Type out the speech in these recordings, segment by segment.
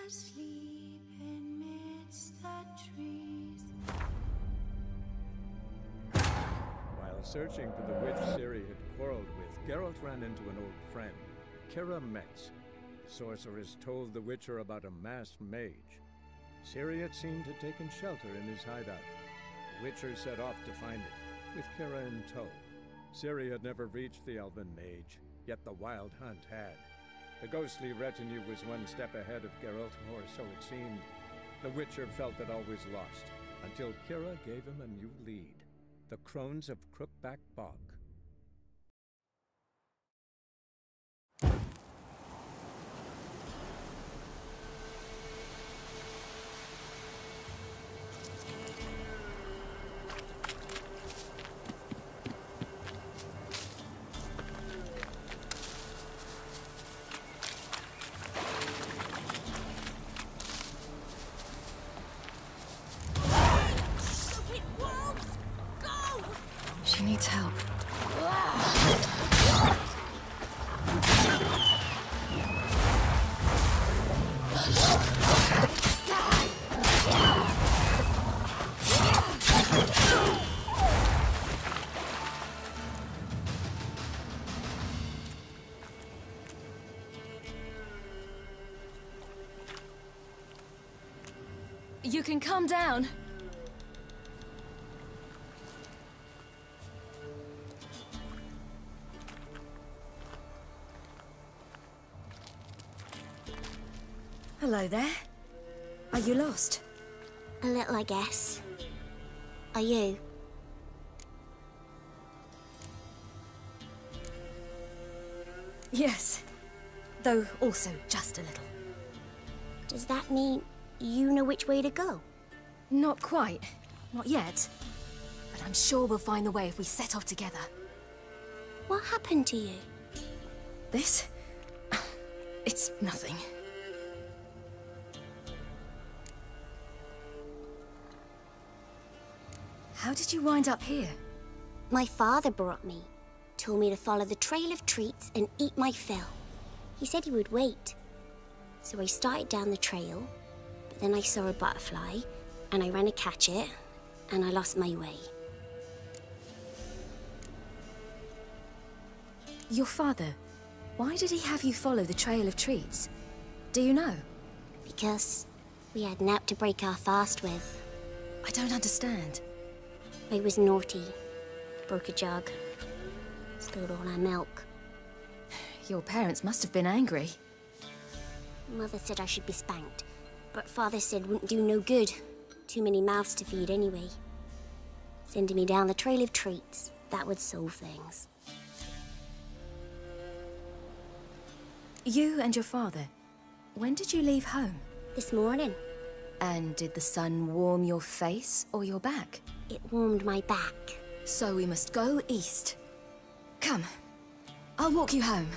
asleep amidst the trees. While searching for the witch Ciri had quarreled with, Geralt ran into an old friend, Kira Metz. The sorceress told the Witcher about a masked mage. Ciri had seemed to have taken shelter in his hideout. The Witcher set off to find it, with Kira in tow. Ciri had never reached the elven mage, yet the wild hunt had. The ghostly retinue was one step ahead of Geralt, or so it seemed. The Witcher felt that all was lost, until Kira gave him a new lead. The Crones of Crookback Bog. She needs help. You can calm down. Hello there. Are you lost? A little, I guess. Are you? Yes. Though also just a little. Does that mean you know which way to go? Not quite. Not yet. But I'm sure we'll find the way if we set off together. What happened to you? This? It's nothing. How did you wind up here? My father brought me. Told me to follow the trail of treats and eat my fill. He said he would wait. So I started down the trail, but then I saw a butterfly, and I ran to catch it, and I lost my way. Your father, why did he have you follow the trail of treats? Do you know? Because we had naught to break our fast with. I don't understand. I was naughty. Broke a jug. Spilled all our milk. Your parents must have been angry. Mother said I should be spanked, but Father said wouldn't do no good. Too many mouths to feed anyway. Sending me down the trail of treats, that would solve things. You and your father, when did you leave home? This morning. And did the sun warm your face or your back? It warmed my back. So we must go east. Come, I'll walk you home.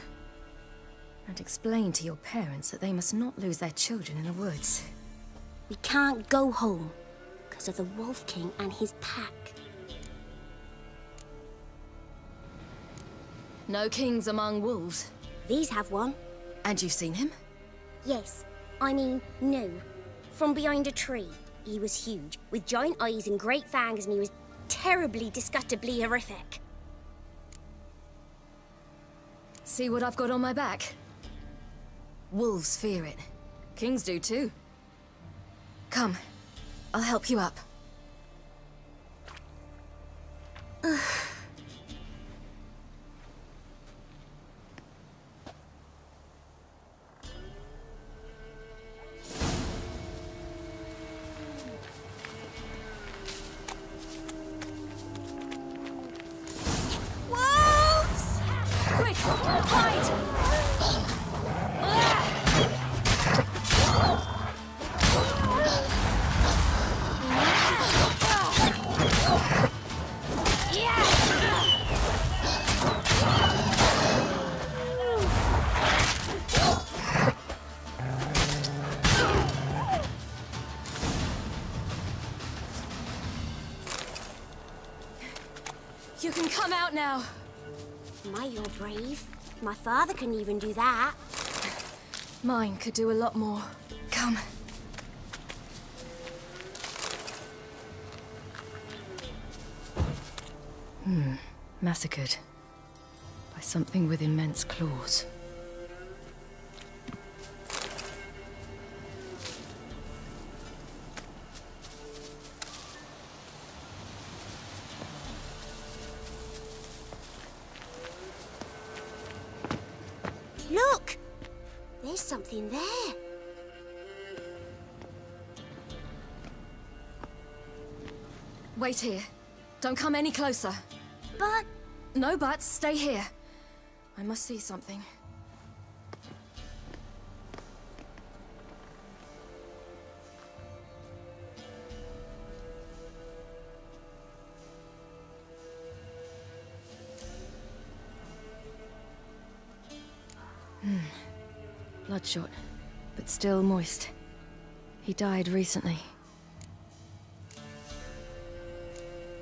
And explain to your parents that they must not lose their children in the woods. We can't go home because of the Wolf King and his pack. No kings among wolves. These have one. And you've seen him? Yes. I mean, no. From behind a tree. He was huge, with giant eyes and great fangs, and he was terribly, disgustingly horrific. See what I've got on my back? Wolves fear it. Kings do too. Come, I'll help you up. You can come out now. My, you're brave. My father couldn't even do that. Mine could do a lot more. Come. Come. Massacred. By something with immense claws. Look! There's something there. Wait here. Don't come any closer. But... No buts, stay here. I must see something. Bloodshot, but still moist. He died recently.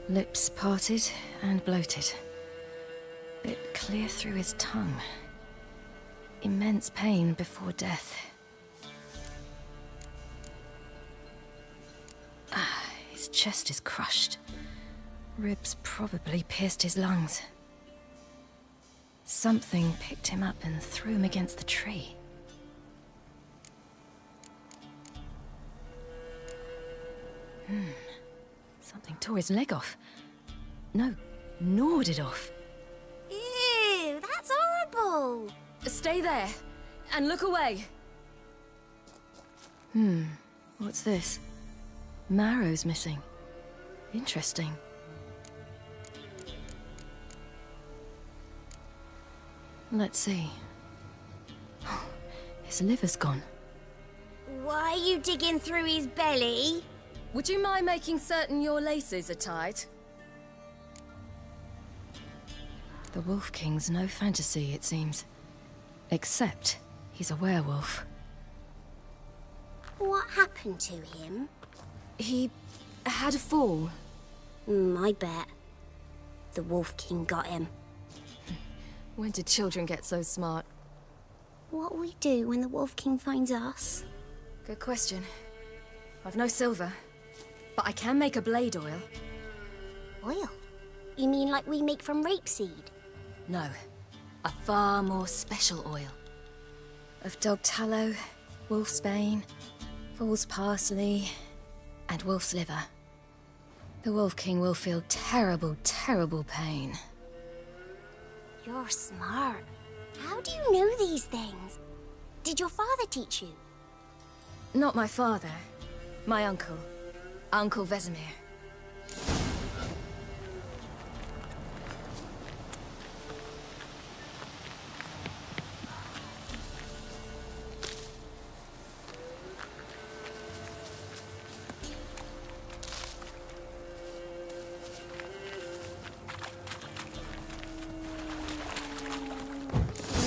Lips parted and bloated. Bit clear through his tongue. Immense pain before death. His chest is crushed. Ribs probably pierced his lungs. Something picked him up and threw him against the tree. Something tore his leg off. No, gnawed it off. Ew, that's horrible. Stay there, and look away. What's this? Marrow's missing. Interesting. Let's see. His liver's gone. Why are you digging through his belly? Would you mind making certain your laces are tied? The Wolf King's no fantasy, it seems. Except he's a werewolf. What happened to him? He had a fall. I bet. The Wolf King got him. When did children get so smart? What'll we do when the Wolf King finds us? Good question. I've no silver, but I can make a blade oil. Oil? You mean like we make from rapeseed? No, a far more special oil. Of dog tallow, wolf's bane, fool's parsley, and wolf's liver. The Wolf King will feel terrible, terrible pain. You're smart. How do you know these things? Did your father teach you? Not my father. My uncle. Uncle Vesemir.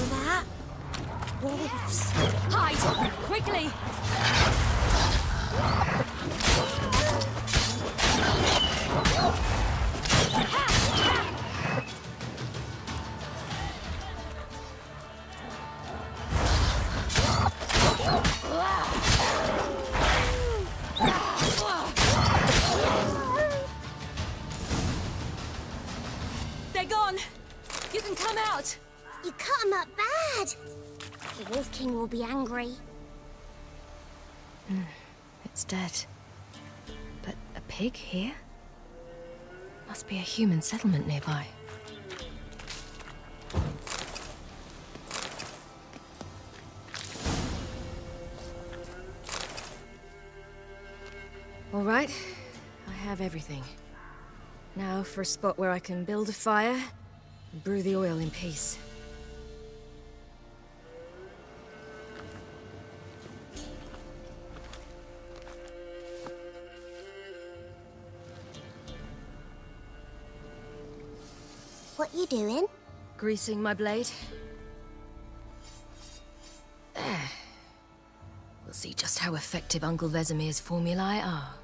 That? Wolves. Hide! Quickly! They're gone! You can come out! You cut him up bad. The Wolf King will be angry. It's dead. But a pig here? Must be a human settlement nearby. All right, I have everything. Now for a spot where I can build a fire and brew the oil in peace. What you doing? Greasing my blade. There. We'll see just how effective Uncle Vesemir's formulae are.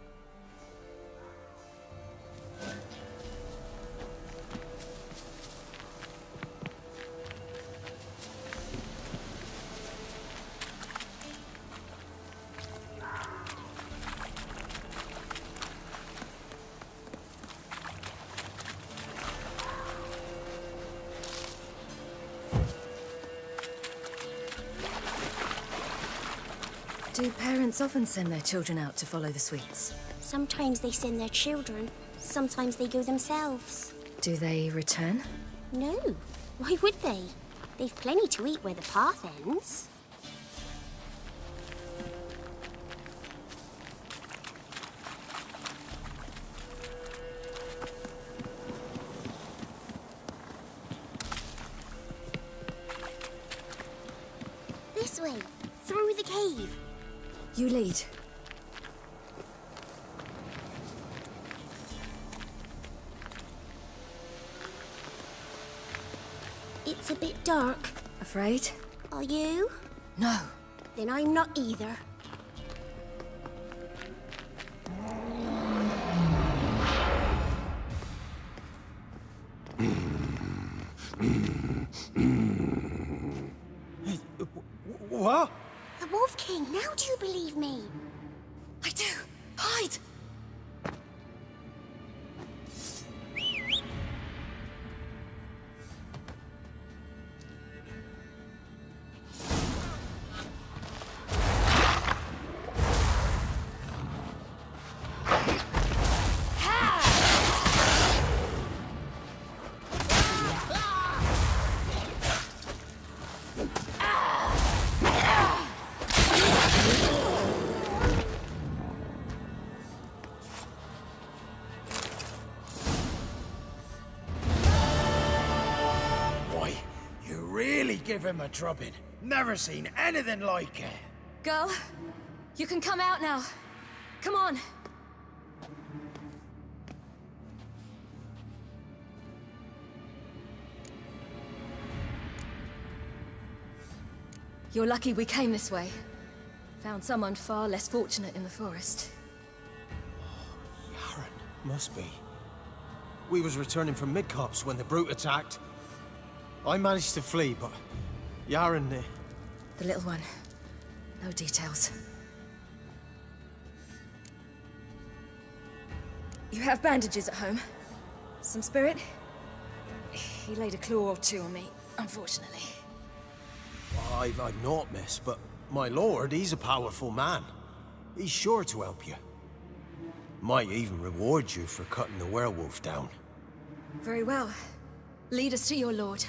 Do parents often send their children out to follow the sweets? Sometimes they send their children, sometimes they go themselves. Do they return? No, why would they? They've plenty to eat where the path ends. This way, through the cave. You lead. It's a bit dark. Afraid? Are you? No. Then I'm not either. What? The Wolf King, now do you believe me? I do. Hide! Give him a drubbing. Never seen anything like it. Girl, you can come out now. Come on. You're lucky we came this way. Found someone far less fortunate in the forest. Yaren, must be. We was returning from Midcops when the brute attacked. I managed to flee, but Yaren... The little one. No details. You have bandages at home? Some spirit? He laid a claw or two on me, unfortunately. I've not, miss, but my lord, he's a powerful man. He's sure to help you. Might even reward you for cutting the werewolf down. Very well. Lead us to your lord.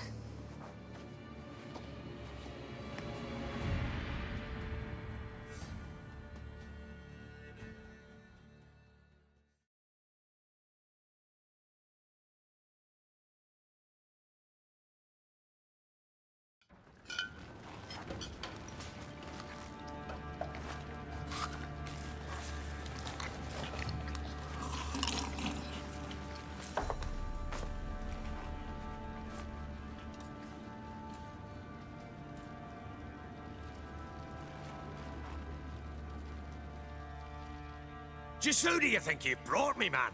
Just who do you think you brought me, man?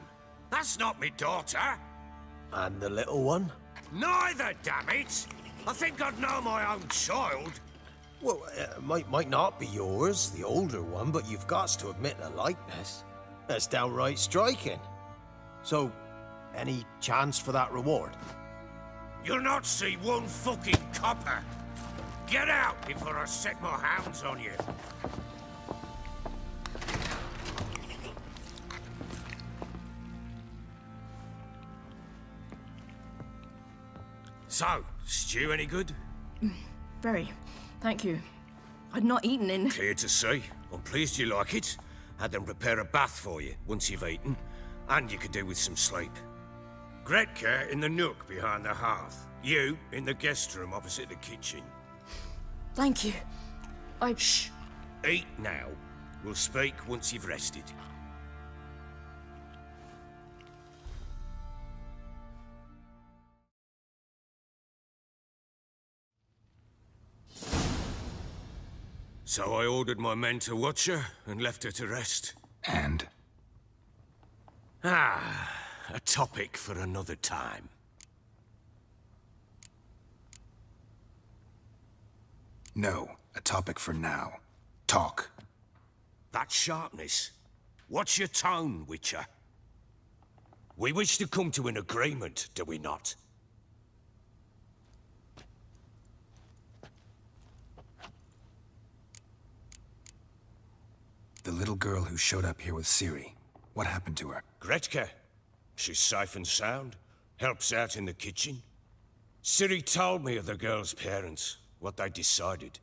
That's not me daughter. And the little one? Neither, damn it! I think I'd know my own child. Well, might not be yours, the older one, but you've got to admit a likeness. That's downright striking. So, any chance for that reward? You'll not see one fucking copper. Get out before I set my hounds on you. So, stew any good? Very. Thank you. I'd not eaten in... Clear to see. I'm pleased you like it. Had them prepare a bath for you once you've eaten, and you could do with some sleep. Gretka in the nook behind the hearth. You in the guest room opposite the kitchen. Thank you. Shh. Eat now. We'll speak once you've rested. So I ordered my men to watch her and left her to rest. And? A topic for another time. No, a topic for now. Talk. That sharpness. What's your tone, Witcher? We wish to come to an agreement, do we not? little girl who showed up here with Ciri. What happened to her? Gretke. She's safe and sound. Helps out in the kitchen. Ciri told me of the girl's parents, what they decided.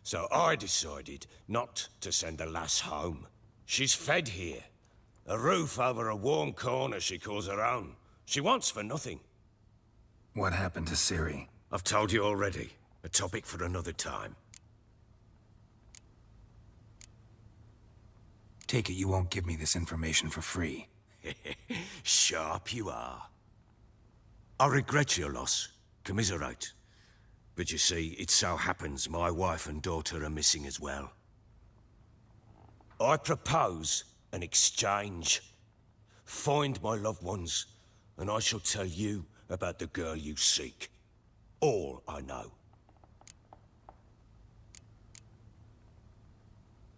So I decided not to send the lass home. She's fed here. A roof over a warm corner she calls her own. She wants for nothing. What happened to Ciri? I've told you already. A topic for another time. Take it you won't give me this information for free. Sharp you are. I regret your loss. Commiserate. But you see, it so happens my wife and daughter are missing as well. I propose an exchange. Find my loved ones, and I shall tell you about the girl you seek. All I know.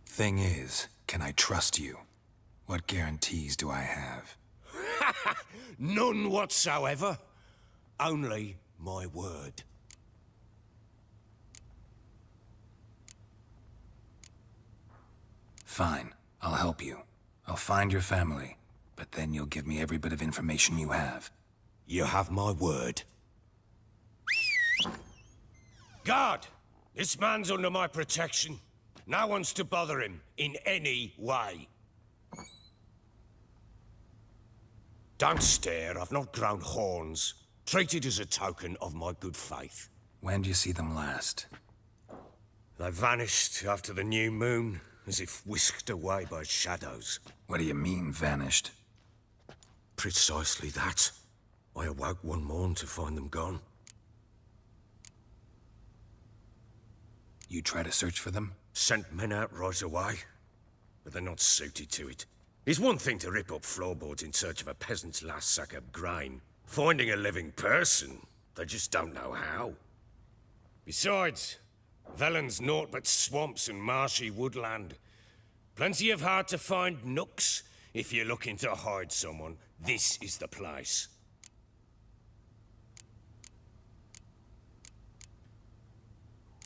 Thing is, can I trust you? What guarantees do I have? None whatsoever. Only my word. Fine, I'll help you. I'll find your family, but then you'll give me every bit of information you have. You have my word. Guard! This man's under my protection. No one's to bother him in any way. Don't stare, I've not grown horns. Treat it as a token of my good faith. When did you see them last? They vanished after the new moon, as if whisked away by shadows. What do you mean, vanished? Precisely that. I awoke one morn to find them gone. You try to search for them? Sent men out right away, but they're not suited to it. It's one thing to rip up floorboards in search of a peasant's last sack of grain. Finding a living person, they just don't know how. Besides, Velen's naught but swamps and marshy woodland. Plenty of hard-to-find nooks. If you're looking to hide someone, this is the place.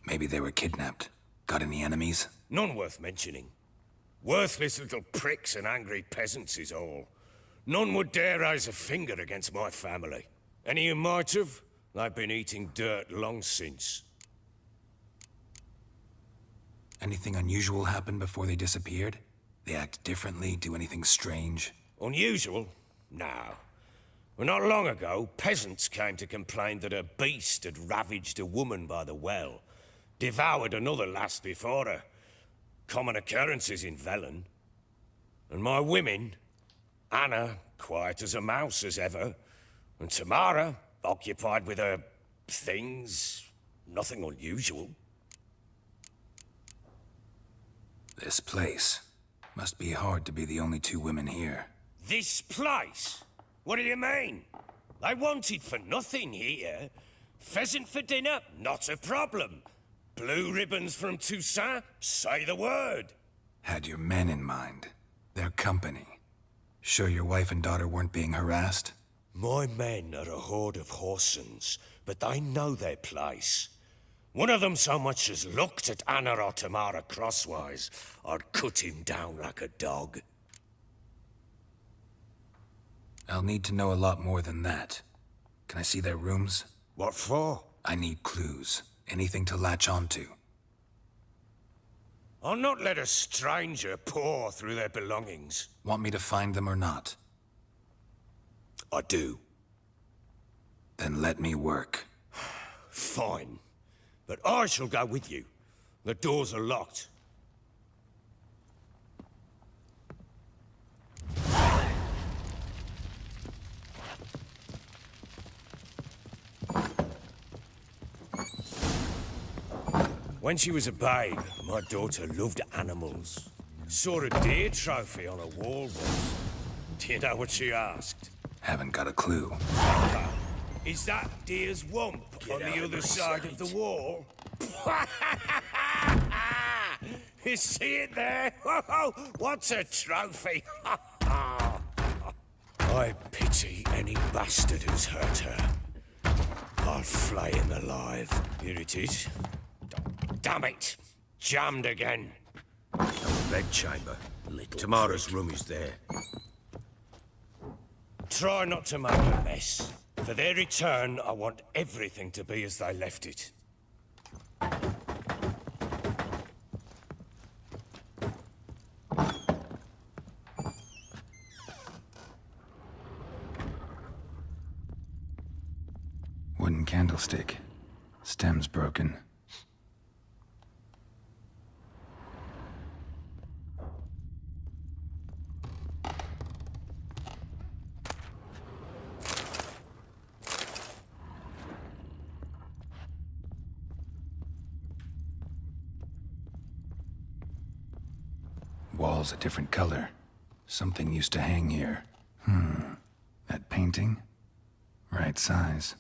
Maybe they were kidnapped. Got any enemies? None worth mentioning. Worthless little pricks and angry peasants is all. None would dare raise a finger against my family. Any who might have, they've been eating dirt long since. Anything unusual happen before they disappeared? They act differently, do anything strange? Unusual? No. Well, not long ago, peasants came to complain that a beast had ravaged a woman by the well. Devoured another lass before her. Common occurrences in Velen. And my women, Anna, quiet as a mouse as ever, and Tamara, occupied with her things, nothing unusual. This place. Must be hard to be the only two women here. This place? What do you mean? They wanted for nothing here. Pheasant for dinner? Not a problem. Blue ribbons from Toussaint? Say the word. Had your men in mind. Their company. Sure your wife and daughter weren't being harassed? My men are a horde of whoresons, but they know their place. One of them so much as looked at Anna or Tamara crosswise, I'd cut him down like a dog. I'll need to know a lot more than that. Can I see their rooms? What for? I need clues. Anything to latch onto. I'll not let a stranger pore through their belongings. Want me to find them or not? I do. Then let me work. Fine. But I shall go with you. The doors are locked. When she was a babe, my daughter loved animals. Saw a deer trophy on a wall once. Do you know what she asked? Haven't got a clue. Is that deer's wump on the other side of the wall? You see it there? What's a trophy? I pity any bastard who's hurt her. I'll flay him alive. Here it is. Damn it! Jammed again. Bed chamber. Tamara's room is there. Try not to make a mess. For their return, I want everything to be as they left it. Wooden candlestick. Stem's broken. Wall's a different color. Something used to hang here. That painting? Right size.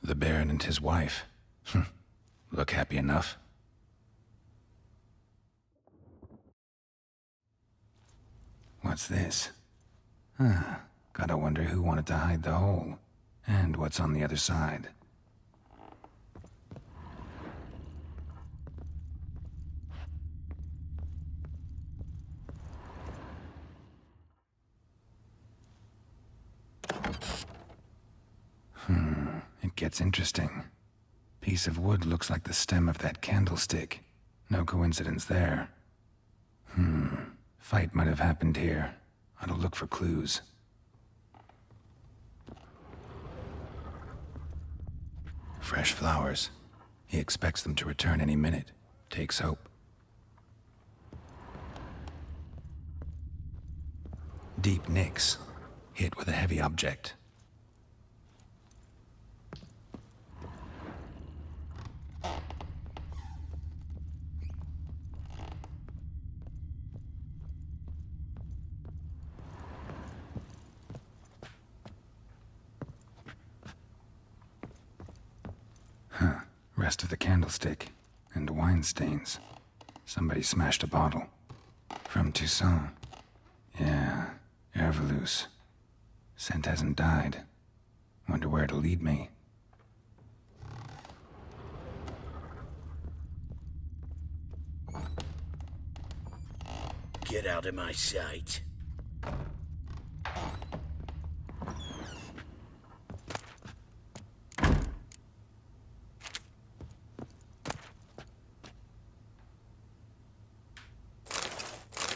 The Baron and his wife. Look happy enough. What's this? Gotta wonder who wanted to hide the hole. And what's on the other side. It gets interesting. Piece of wood looks like the stem of that candlestick. No coincidence there. Fight might have happened here. Ought to look for clues. Fresh flowers. He expects them to return any minute. Takes hope. Deep nicks. Hit with a heavy object. Rest of the candlestick. And wine stains. Somebody smashed a bottle. From Toussaint. Yeah, Herveloos. Scent hasn't died. Wonder where it'll lead me. Get out of my sight.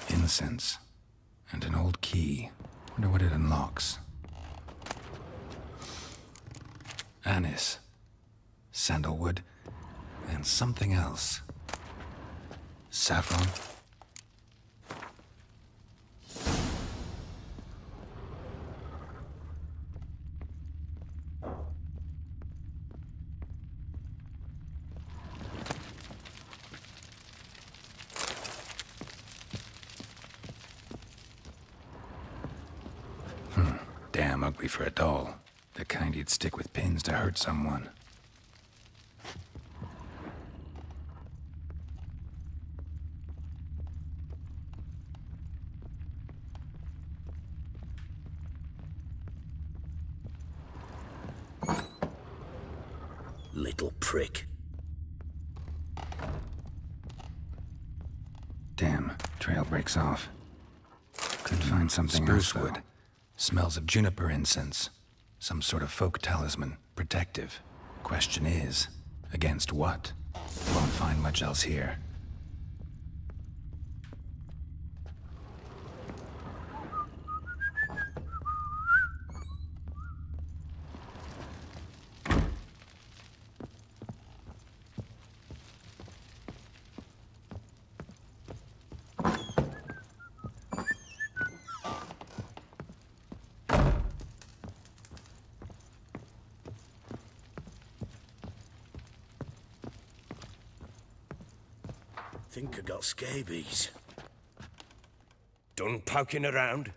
Incense. And an old key. Wonder what it unlocks. Anise. Sandalwood. And something else. Saffron. Damn ugly for a doll. The kind you'd stick with pins to hurt someone. Little prick. Damn, trail breaks off. Could find something else, though. Smells of juniper incense. Some sort of folk talisman, protective. Question is, against what? Won't find much else here. Think I got scabies. Done poking around?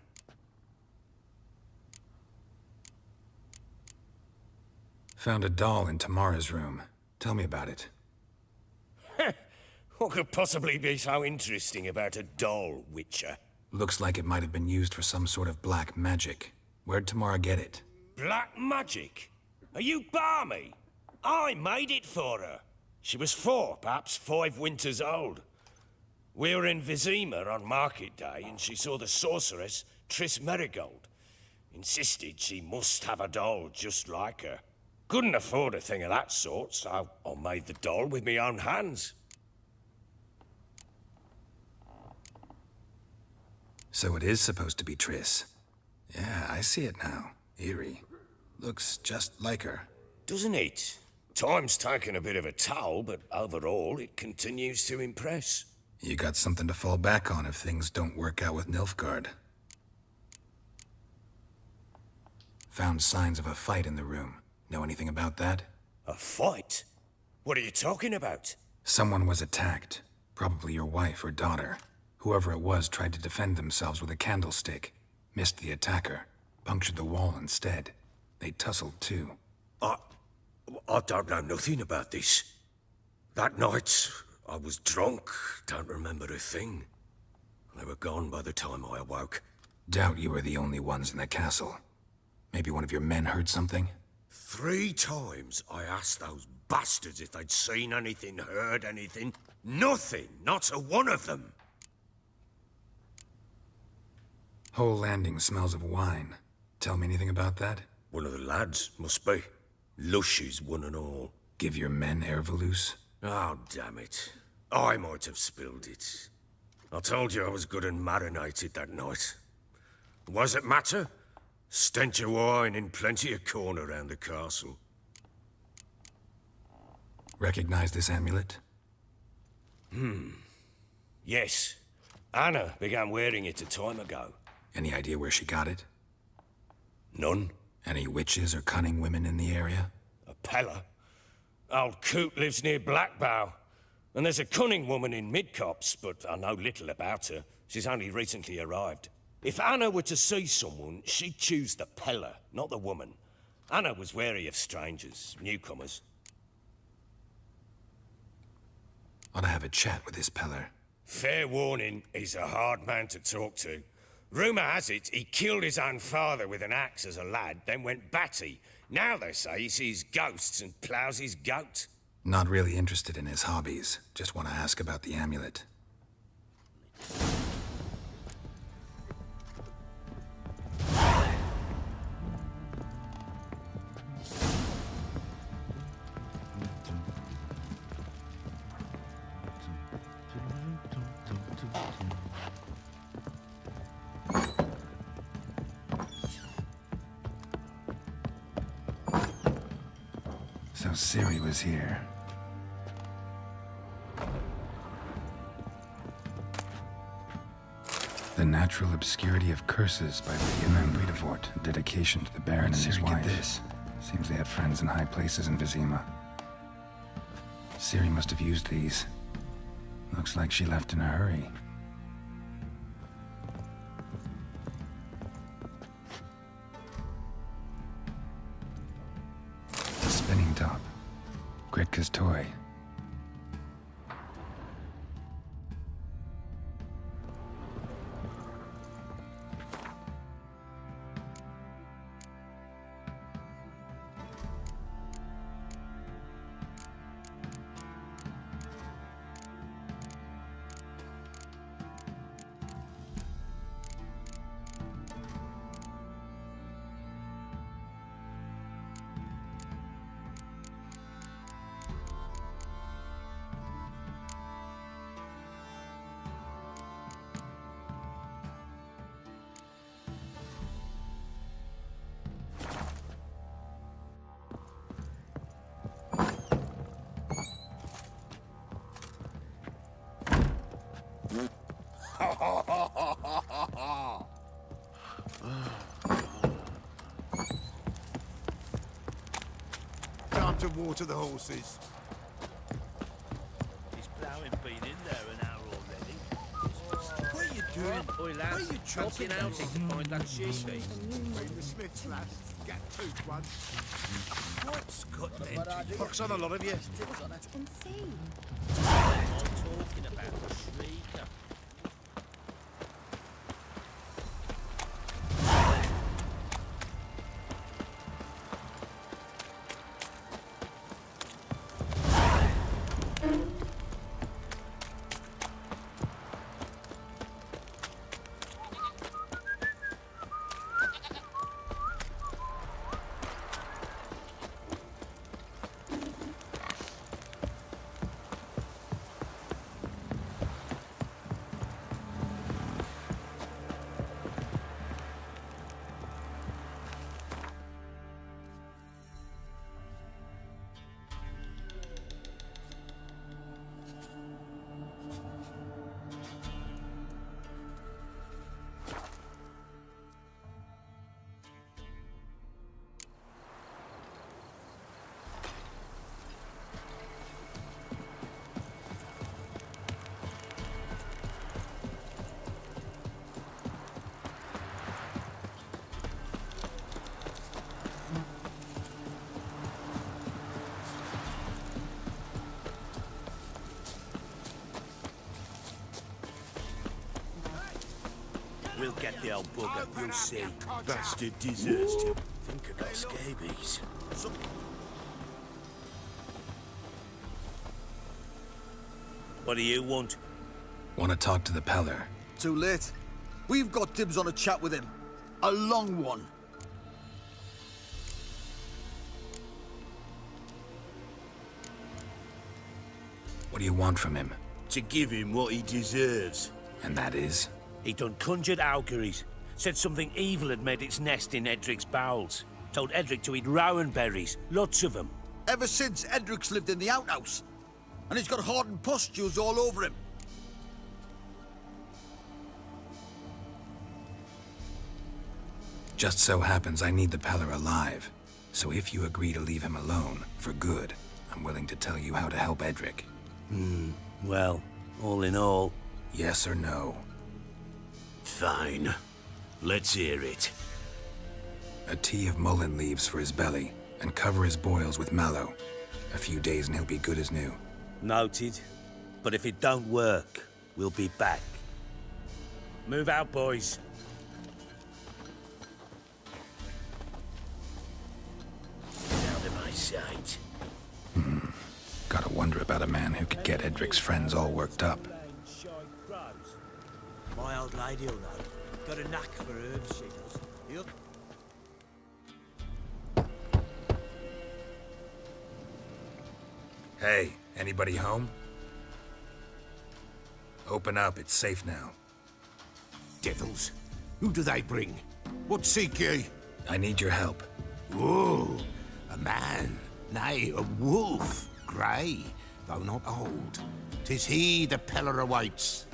Found a doll in Tamara's room. Tell me about it. What could possibly be so interesting about a doll, Witcher? Looks like it might have been used for some sort of black magic. Where'd Tamara get it? Black magic? Are you balmy? I made it for her. She was 4, perhaps 5 winters old. We were in Vizima on market day, and she saw the sorceress, Triss Merigold. Insisted she must have a doll just like her. Couldn't afford a thing of that sort, so I made the doll with my own hands. So it is supposed to be Triss. Yeah, I see it now. Eerie. Looks just like her. Doesn't it? Time's taken a bit of a toll, but overall it continues to impress. You got something to fall back on if things don't work out with Nilfgaard. Found signs of a fight in the room. Know anything about that? A fight? What are you talking about? Someone was attacked. Probably your wife or daughter. Whoever it was tried to defend themselves with a candlestick. Missed the attacker. Punctured the wall instead. They tussled too. I don't know nothing about this. That night, I was drunk. Don't remember a thing. They were gone by the time I awoke. Doubt you were the only ones in the castle. Maybe one of your men heard something? 3 times I asked those bastards if they'd seen anything, heard anything. Nothing. Not a one of them. Whole landing smells of wine. Tell me anything about that? One of the lads, must be. Lushes, one and all. Give your men Ervelus? Oh, damn it. I might have spilled it. I told you I was good and marinated that night. What does it matter? Stench of wine in plenty of corn around the castle. Recognize this amulet? Yes. Anna began wearing it a time ago. Any idea where she got it? None. Any witches or cunning women in the area? A Pella. Old Coot lives near Blackbow. And there's a cunning woman in Midcopse, but I know little about her. She's only recently arrived. If Anna were to see someone, she'd choose the Pella, not the woman. Anna was wary of strangers, newcomers. Ought to have a chat with this Peller. Fair warning, he's a hard man to talk to. Rumour has it he killed his own father with an axe as a lad, then went batty. Now they say he sees ghosts and ploughs his goat. Not really interested in his hobbies. Just want to ask about the amulet. So Ciri was here. The Natural Obscurity of Curses by William Bredevort. Dedication to the Baron and his wife. Get this. Seems they had friends in high places in Vizima. Ciri must have used these. Looks like she left in a hurry. A spinning top. Gretka's toy. Time to water the horses. His ploughing been in there an hour already. What are you doing? Oi, lads, Where are you fancy an outing to find that sheepy? Bring the Smiths, lads. What's got them? Pox on a lot of you. And see. I'm talking about the shrieker. We'll get the old bugger, you'll see. Bastard deserves to. Think I got scabies. What do you want? Want to talk to the Peller? Too late. We've got dibs on a chat with him. A long one. What do you want from him? To give him what he deserves. And that is? He done conjured auguries. Said something evil had made its nest in Edric's bowels. Told Edric to eat rowan berries, lots of them. Ever since Edric's lived in the outhouse. And he's got hardened pustules all over him. Just so happens I need the Peller alive. So if you agree to leave him alone, for good, I'm willing to tell you how to help Edric. Well, all in all... Yes or no? Fine. Let's hear it. A tea of mullein leaves for his belly, and cover his boils with mallow. A few days and he'll be good as new. Noted. But if it don't work, we'll be back. Move out, boys. Out of my sight. Gotta wonder about a man who could get Edric's friends all worked up. My old lady'll know. Got a knack for herbs, she does. Yep. Hey, anybody home? Open up, it's safe now. Devils. Who do they bring? What seek ye? I need your help. Whoa, a man, nay, a wolf, grey, though not old. 'Tis he the Peller awaits.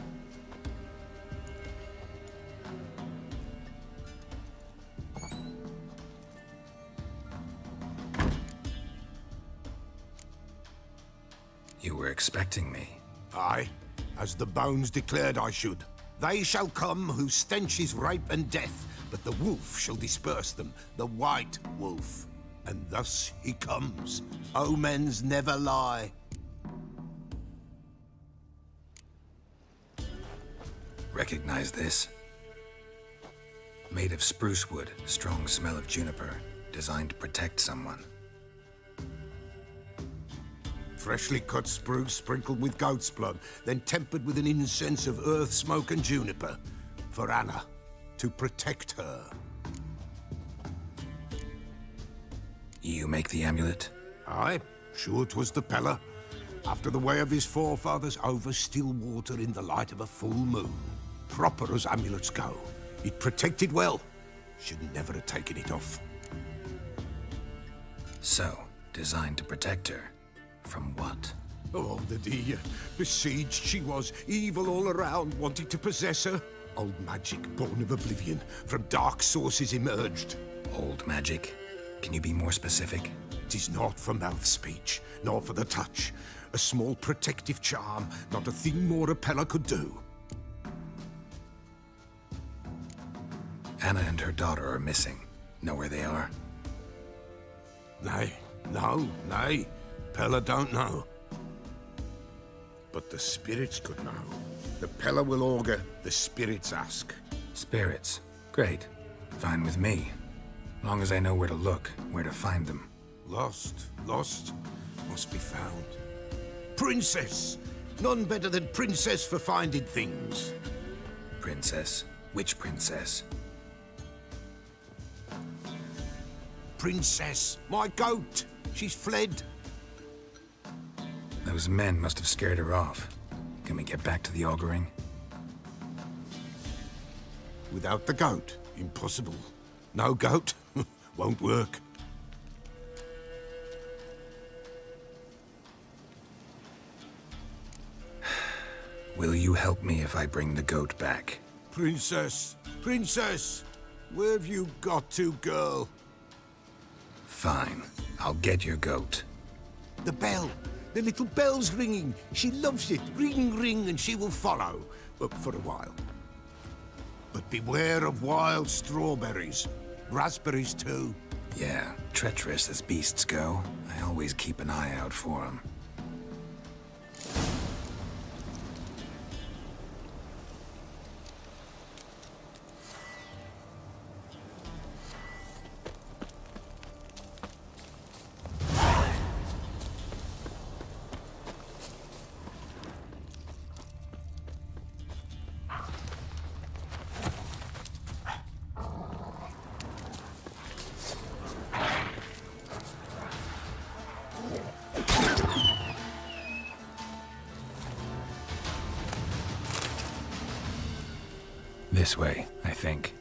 You were expecting me. Aye, as the bones declared I should. They shall come whose stench is rape and death, but the wolf shall disperse them, the white wolf. And thus he comes. Omens never lie. Recognize this? Made of spruce wood, strong smell of juniper, designed to protect someone. Freshly cut spruce sprinkled with goat's blood, then tempered with an incense of earth, smoke and juniper. For Anna, to protect her. You make the amulet? Aye, sure 'twas the Peller. After the way of his forefathers, over still water in the light of a full moon. Proper as amulets go. It protected well. Should never have taken it off. So, designed to protect her. From what? Oh, the dear. Besieged she was, evil all around, wanting to possess her. Old magic, born of oblivion, from dark sources emerged. Old magic? Can you be more specific? 'Tis not for mouth speech, nor for the touch. A small protective charm, not a thing more a Peller could do. Anna and her daughter are missing. Know where they are? Nay, no, nay. Pella don't know. But the spirits could know. The Pella will augur, the spirits ask. Spirits. Great. Fine with me. Long as I know where to look, where to find them. Lost, must be found. Princess! None better than Princess for finding things. Princess? Which princess? Princess, my goat! She's fled. Those men must have scared her off. Can we get back to the auguring? Without the goat, impossible. No goat, won't work. Will you help me if I bring the goat back? Princess! Princess! Where have you got to, girl? Fine. I'll get your goat. The bell! The little bell's ringing. She loves it. Ring, ring, and she will follow. But for a while. But beware of wild strawberries. Raspberries, too. Yeah, treacherous as beasts go. I always keep an eye out for them. This way, I think.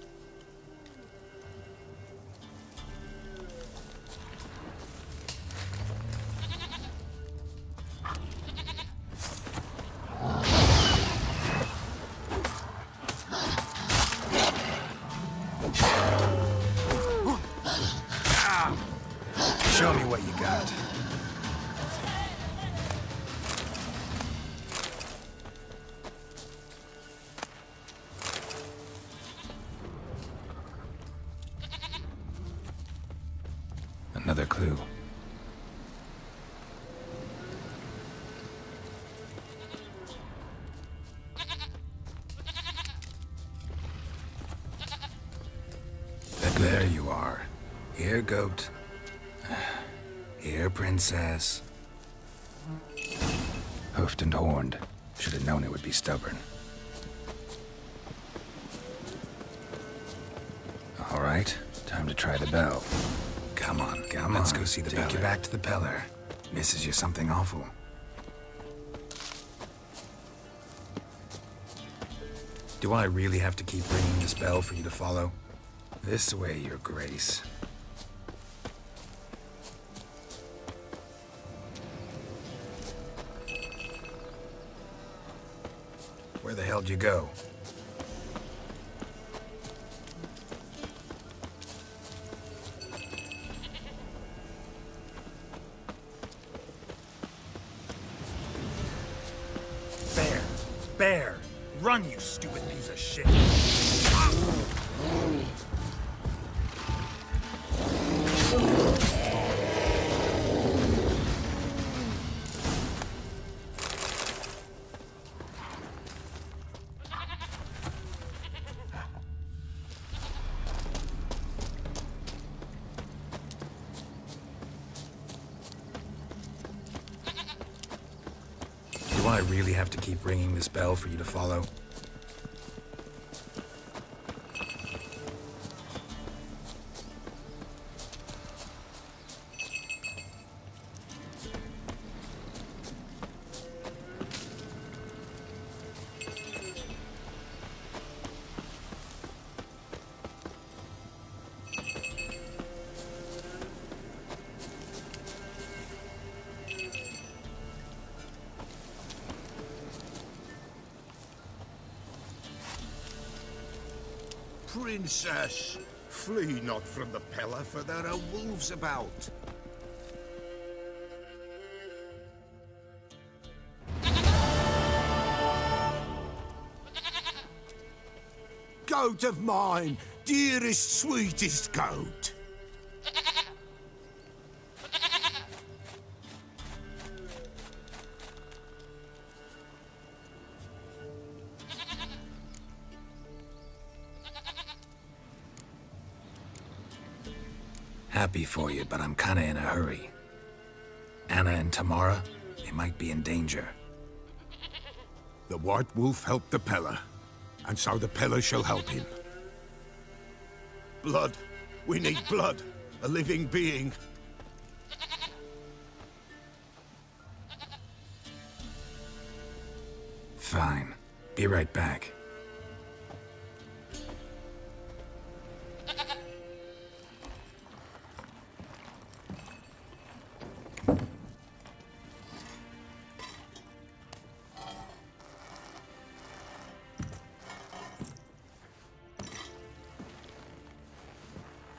Show me what you got. Another clue. There you are. Here, goat. Here, princess. Hoofed and horned. Should have known it would be stubborn. All right, time to try the bell. Come on, let's go see the Peller. Take you back to the Peller. Misses you something awful. Do I really have to keep ringing this bell for you to follow? This way, Your Grace. Where the hell'd you go? Bear! Run, you stupid piece of shit! Do I really have to keep ringing this bell for you to follow? Princess, flee not from the Peller, for there are wolves about. Goat of mine, dearest, sweetest goat. Happy for you, but I'm kinda in a hurry. Anna and Tamara, they might be in danger. The White Wolf helped the Peller, and so the Peller shall help him. Blood. We need blood. A living being. Fine. Be right back.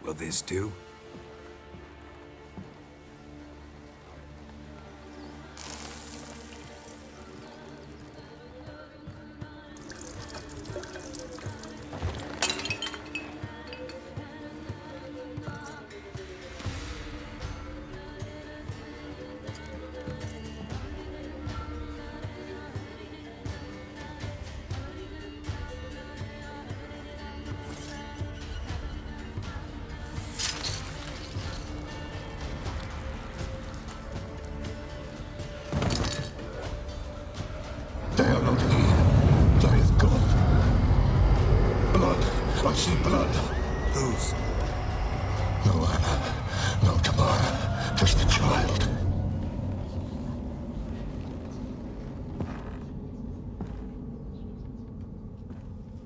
Will this do? They are not here. They is gone. Blood. I see blood. Whose? No Anna. No Tamara. Just the child.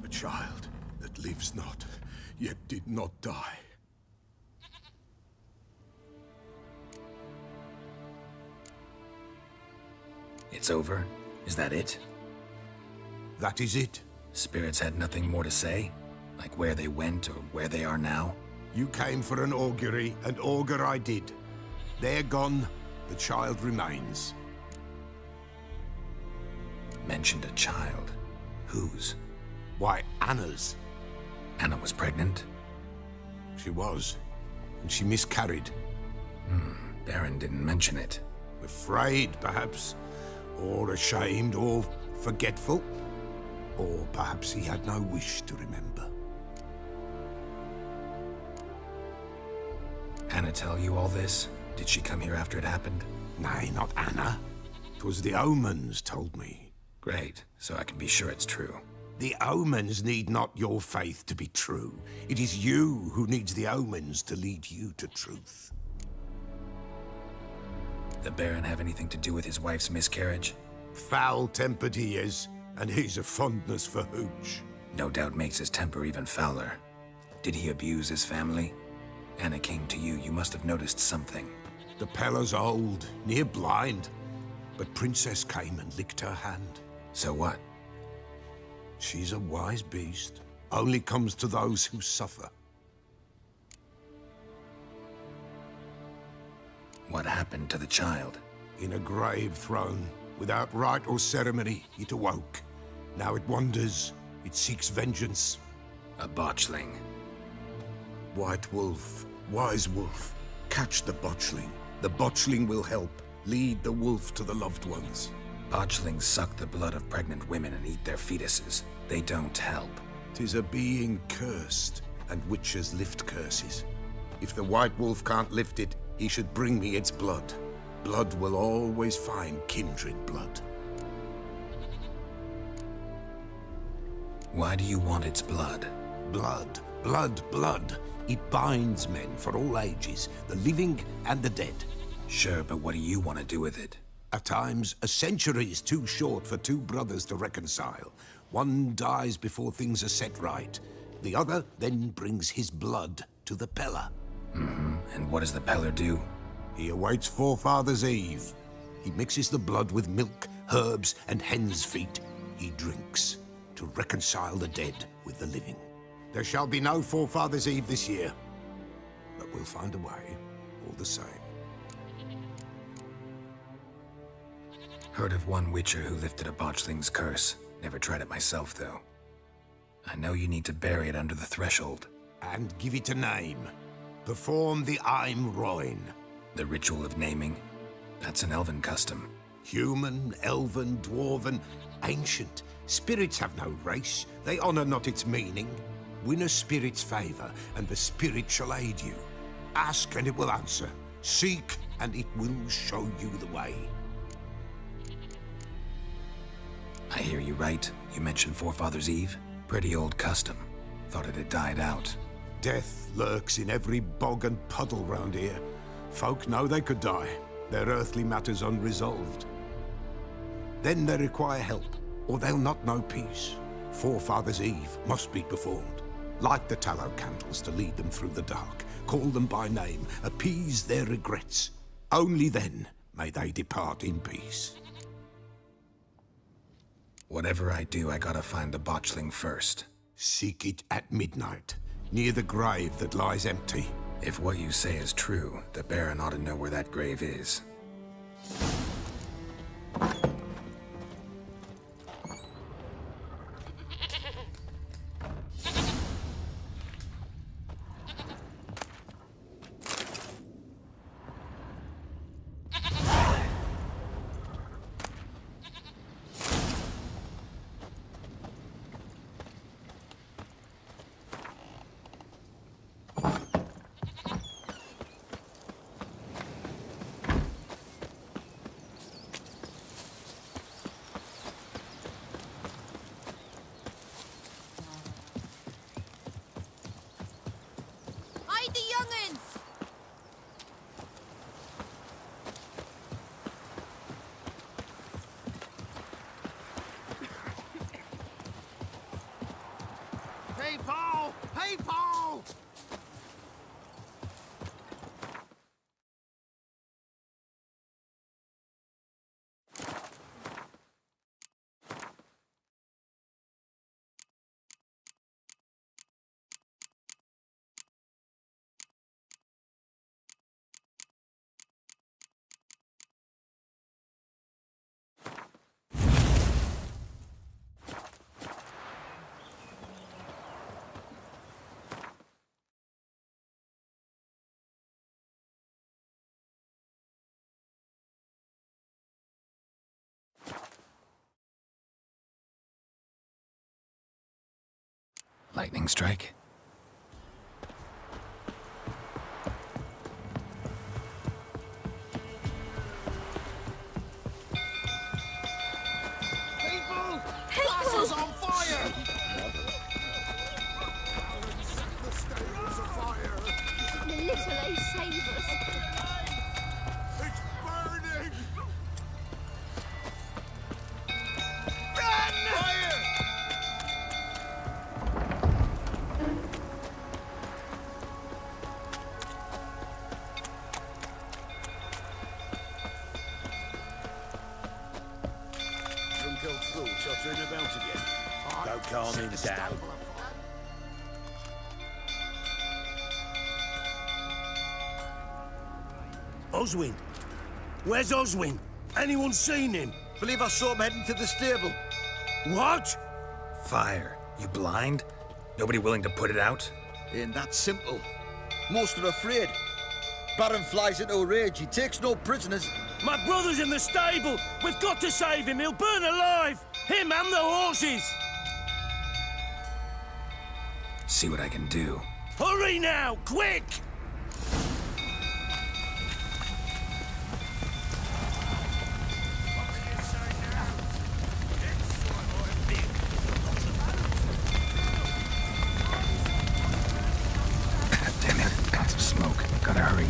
A child that lives not, yet did not die. It's over? Is that it? That is it. Spirits had nothing more to say? Like where they went or where they are now? You came for an augury, and augur I did. They're gone. The child remains. Mentioned a child. Whose? Why, Anna's. Anna was pregnant? She was. And she miscarried. Baron didn't mention it. Afraid, perhaps. Or ashamed, or forgetful. Or perhaps he had no wish to remember. Anna tell you all this? Did she come here after it happened? Nay, not Anna. 'Twas the omens told me. Great, so I can be sure it's true. The omens need not your faith to be true. It is you who needs the omens to lead you to truth. The Baron have anything to do with his wife's miscarriage? Foul-tempered he is, and he's a fondness for hooch. No doubt makes his temper even fouler. Did he abuse his family? Anna came to you, you must have noticed something. The Peller's old, near blind, but Princess came and licked her hand. So what? She's a wise beast. Only comes to those who suffer. What happened to the child? In a grave thrown, without rite or ceremony, it awoke. Now it wanders, it seeks vengeance. A botchling. White Wolf, wise wolf, catch the botchling. The botchling will help, lead the wolf to the loved ones. Botchlings suck the blood of pregnant women and eat their fetuses. They don't help. 'Tis a being cursed, and witches lift curses. If the White Wolf can't lift it, he should bring me its blood. Blood will always find kindred blood. Why do you want its blood? Blood, blood, blood. It binds men for all ages, the living and the dead. Sure, but what do you want to do with it? At times, a century is too short for two brothers to reconcile. One dies before things are set right. The other then brings his blood to the Peller. And what does the Peller do? He awaits Forefather's Eve. He mixes the blood with milk, herbs, and hen's feet. He drinks to reconcile the dead with the living. There shall be no Forefather's Eve this year, but we'll find a way, all the same. Heard of one witcher who lifted a botchling's curse. Never tried it myself, though. I know you need to bury it under the threshold. And give it a name. Perform the Aim Roin. The ritual of naming? That's an elven custom. Human, elven, dwarven, ancient. Spirits have no race. They honor not its meaning. Win a spirit's favor, and the spirit shall aid you. Ask and it will answer. Seek and it will show you the way. I hear you right. You mentioned Forefathers' Eve? Pretty old custom. Thought it had died out. Death lurks in every bog and puddle round here. Folk know they could die, their earthly matters unresolved. Then they require help, or they'll not know peace. Forefathers' Eve must be performed. Light the tallow candles to lead them through the dark. Call them by name, appease their regrets. Only then may they depart in peace. Whatever I do, I gotta find the botchling first. Seek it at midnight, near the grave that lies empty. If what you say is true, the Baron ought to know where that grave is. People! Lightning strike? People! Castle's on fire! The stable's afire! The little ace save us. It's burning! Tottering about again. Don't calm him down. Oswin? Where's Oswin? Anyone seen him? Believe I saw him heading to the stable. What? Fire. You blind? Nobody willing to put it out? Ain't that simple. Most are afraid. Baron flies into a rage. He takes no prisoners. My brother's in the stable. We've got to save him. He'll burn alive. Him and the horses. See what I can do. Hurry now, quick! Damn it, lots of smoke. Gotta hurry.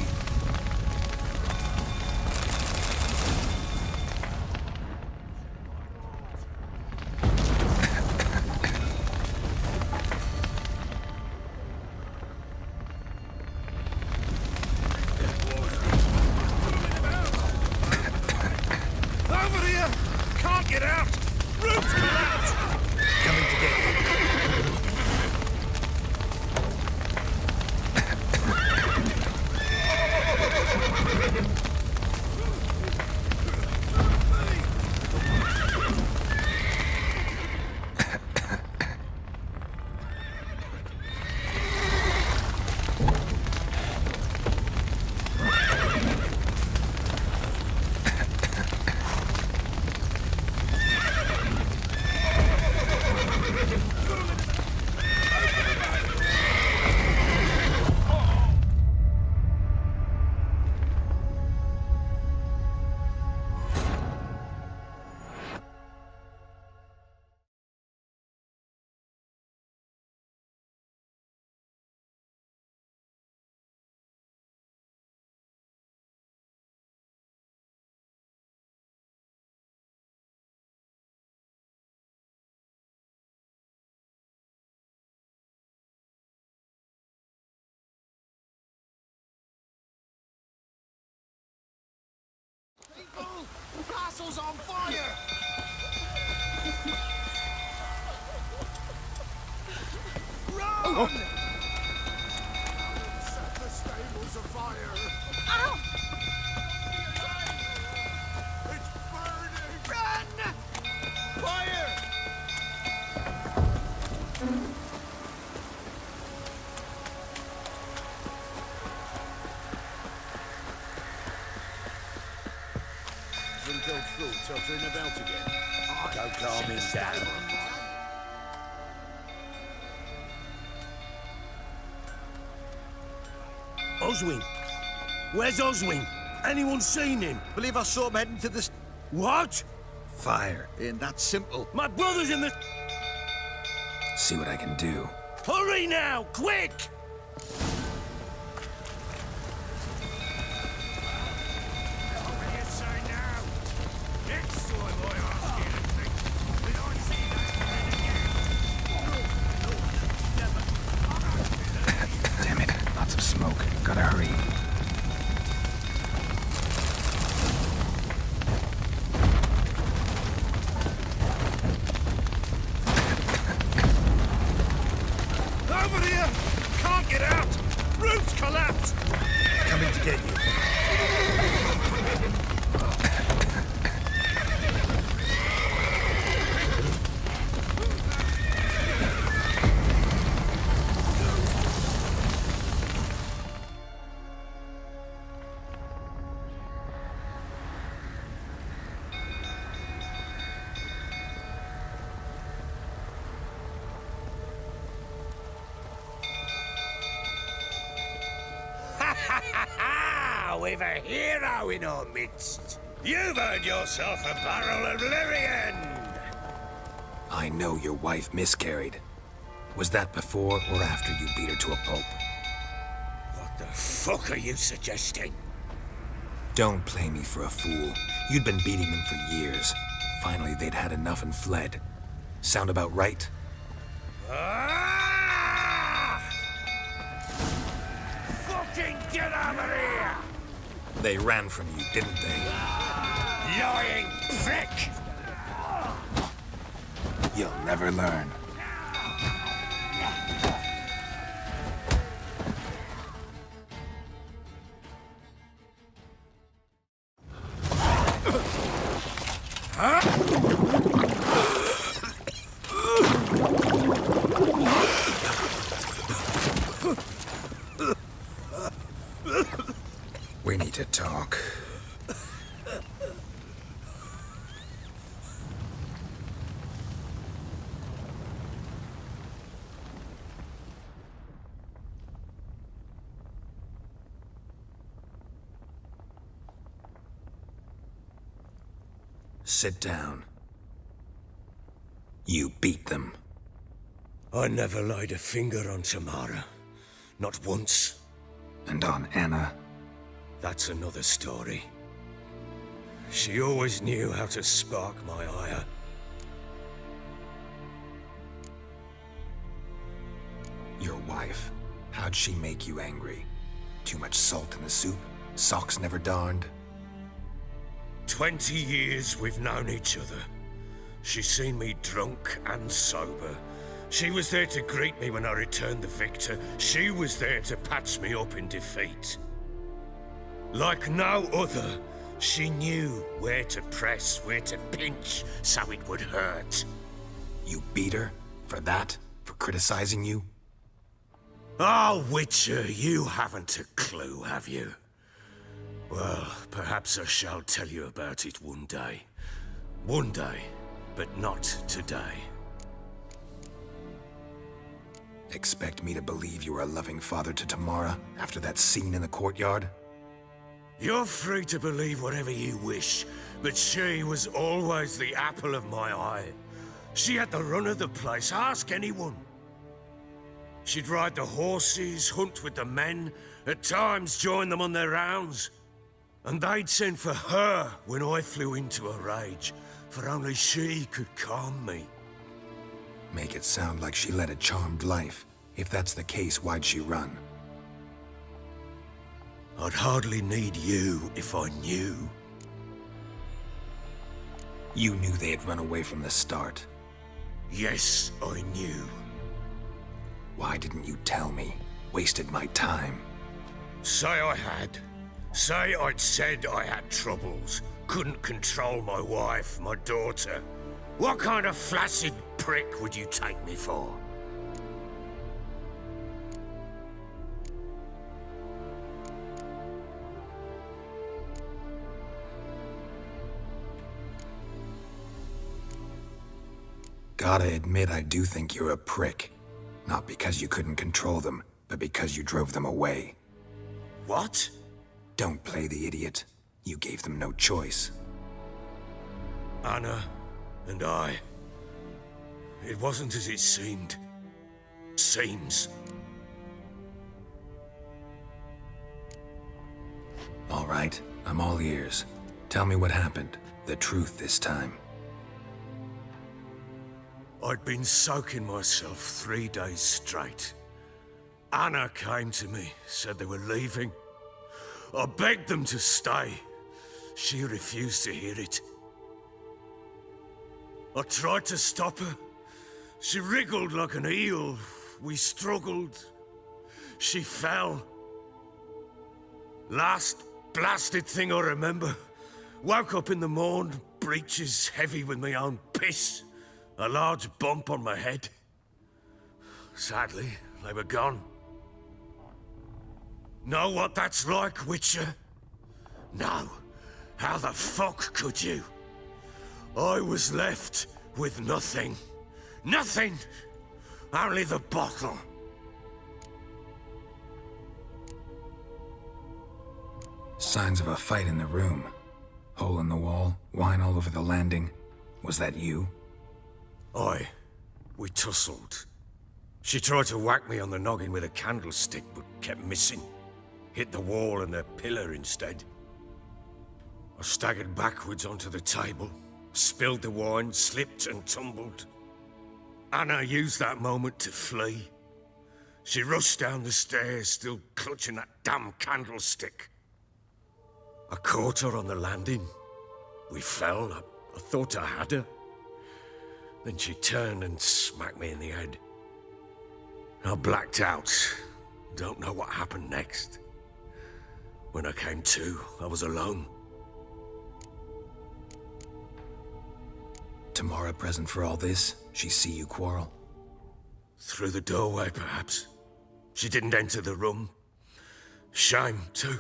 The castle's on fire! Run! Set the stables afire! Ow! It's burning! Run! Fire! Go through, tottering about again. Don't calm him down. Oswin! Where's Oswin? Anyone seen him? Believe I saw him heading to the... What? Fire. Ain't that simple. My brother's in the... See what I can do. Hurry now! Quick! Damn it, lots of smoke. Gotta hurry. Over here! Can't get out! Roof's collapsed! Coming to get you. We've a hero in our midst. You've earned yourself a barrel of Lyrian. I know your wife miscarried. Was that before or after you beat her to a pulp? What the fuck are you suggesting? Don't play me for a fool. You'd been beating them for years. Finally, they'd had enough and fled. Sound about right? Ah! Fucking get over here! They ran from you, didn't they? Lying prick! You'll never learn. We need to talk. Sit down. You beat them. I never laid a finger on Tamara. Not once. And on Anna? That's another story. She always knew how to spark my ire. Your wife. How'd she make you angry? Too much salt in the soup? Socks never darned? 20 years we've known each other. She's seen me drunk and sober. She was there to greet me when I returned the victor. She was there to patch me up in defeat. Like no other, she knew where to press, where to pinch, so it would hurt. You beat her? For that? For criticizing you? Oh, Witcher, you haven't a clue, have you? Well, perhaps I shall tell you about it one day. One day, but not today. Expect me to believe you were a loving father to Tamara after that scene in the courtyard? You're free to believe whatever you wish, but she was always the apple of my eye. She had the run of the place, ask anyone. She'd ride the horses, hunt with the men, at times join them on their rounds. And they'd send for her when I flew into a rage, for only she could calm me. Make it sound like she led a charmed life. If that's the case, why'd she run? I'd hardly need you if I knew. You knew they had run away from the start. Yes, I knew. Why didn't you tell me? Wasted my time. Say I had. Say I'd said I had troubles. Couldn't control my wife, my daughter. What kind of flaccid prick would you take me for? Gotta admit, I do think you're a prick. Not because you couldn't control them, but because you drove them away. What? Don't play the idiot. You gave them no choice. Anna and I... It wasn't as it seemed. Seems. All right, I'm all ears. Tell me what happened. The truth this time. I'd been soaking myself 3 days straight. Anna came to me, said they were leaving. I begged them to stay. She refused to hear it. I tried to stop her. She wriggled like an eel. We struggled. She fell. Last blasted thing I remember. Woke up in the morn, breeches heavy with my own piss. A large bump on my head. Sadly, they were gone. Know what that's like, Witcher? No. How the fuck could you? I was left with nothing. Nothing! Only the bottle. Signs of a fight in the room. Hole in the wall, wine all over the landing. Was that you? Aye. We tussled. She tried to whack me on the noggin with a candlestick, but kept missing. Hit the wall and the pillar instead. I staggered backwards onto the table, spilled the wine, slipped and tumbled. Anna used that moment to flee. She rushed down the stairs, still clutching that damn candlestick. I caught her on the landing. We fell. I thought I had her. Then she turned and smacked me in the head. I blacked out. Don't know what happened next. When I came to, I was alone. Tamara present for all this? She see you quarrel? Through the doorway, perhaps. She didn't enter the room. Shame, too.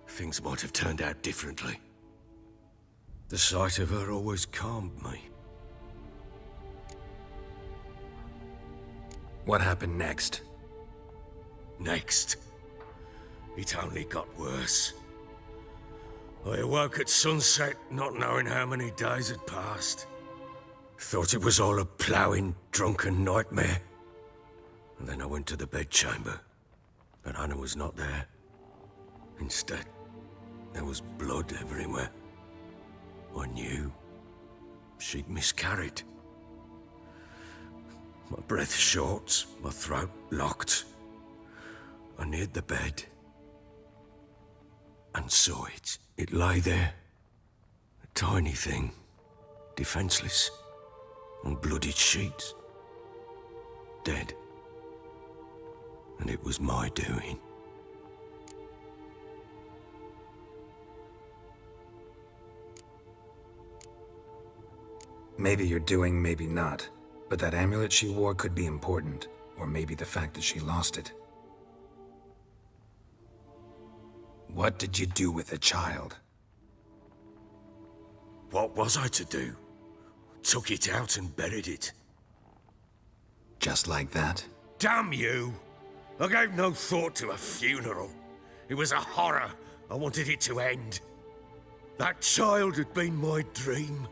Things might have turned out differently. The sight of her always calmed me. What happened next? Next? It only got worse. I awoke at sunset, not knowing how many days had passed. Thought it was all a ploughing, drunken nightmare. And then I went to the bedchamber, but Anna was not there. Instead, there was blood everywhere. I knew she'd miscarried. My breath short, my throat locked. I neared the bed and saw it. It lay there, a tiny thing, defenseless, on bloodied sheets, dead. And it was my doing. Maybe you're doing, maybe not. But that amulet she wore could be important. Or maybe the fact that she lost it. What did you do with the child? What was I to do? Took it out and buried it. Just like that? Damn you! I gave no thought to a funeral. It was a horror. I wanted it to end. That child had been my dream.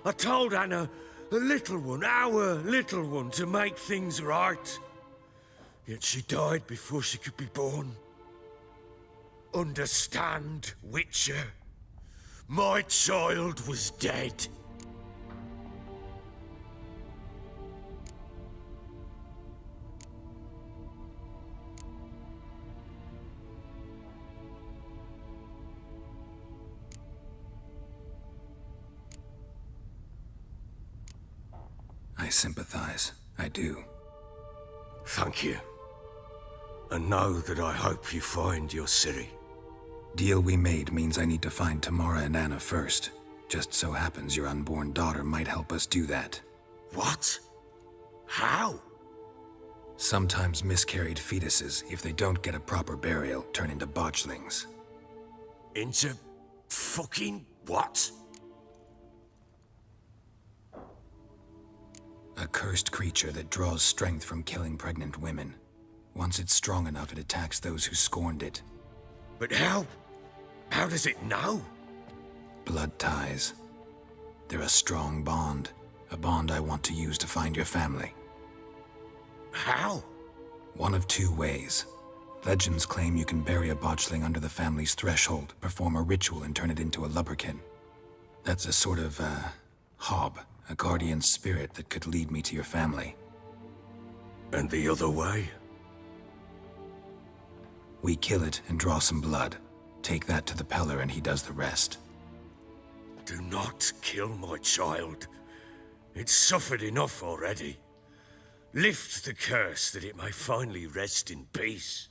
I told Anna, a little one, our little one, to make things right. Yet she died before she could be born. Understand, Witcher? My child was dead. sympathize. I do. Thank you. And know that I hope you find your Ciri. Deal we made means I need to find Tamara and Anna first. Just so happens your unborn daughter might help us do that. What? How? Sometimes miscarried fetuses, if they don't get a proper burial, turn into botchlings. Into fucking what? A cursed creature that draws strength from killing pregnant women. Once it's strong enough, it attacks those who scorned it. But how? How does it know? Blood ties. They're a strong bond. A bond I want to use to find your family. How? One of two ways. Legends claim you can bury a botchling under the family's threshold, perform a ritual, and turn it into a lubberkin. That's a sort of, hob, a guardian spirit that could lead me to your family. And the other way? We kill it and draw some blood. Take that to the Peller and he does the rest. Do not kill my child. It's suffered enough already. Lift the curse that it may finally rest in peace.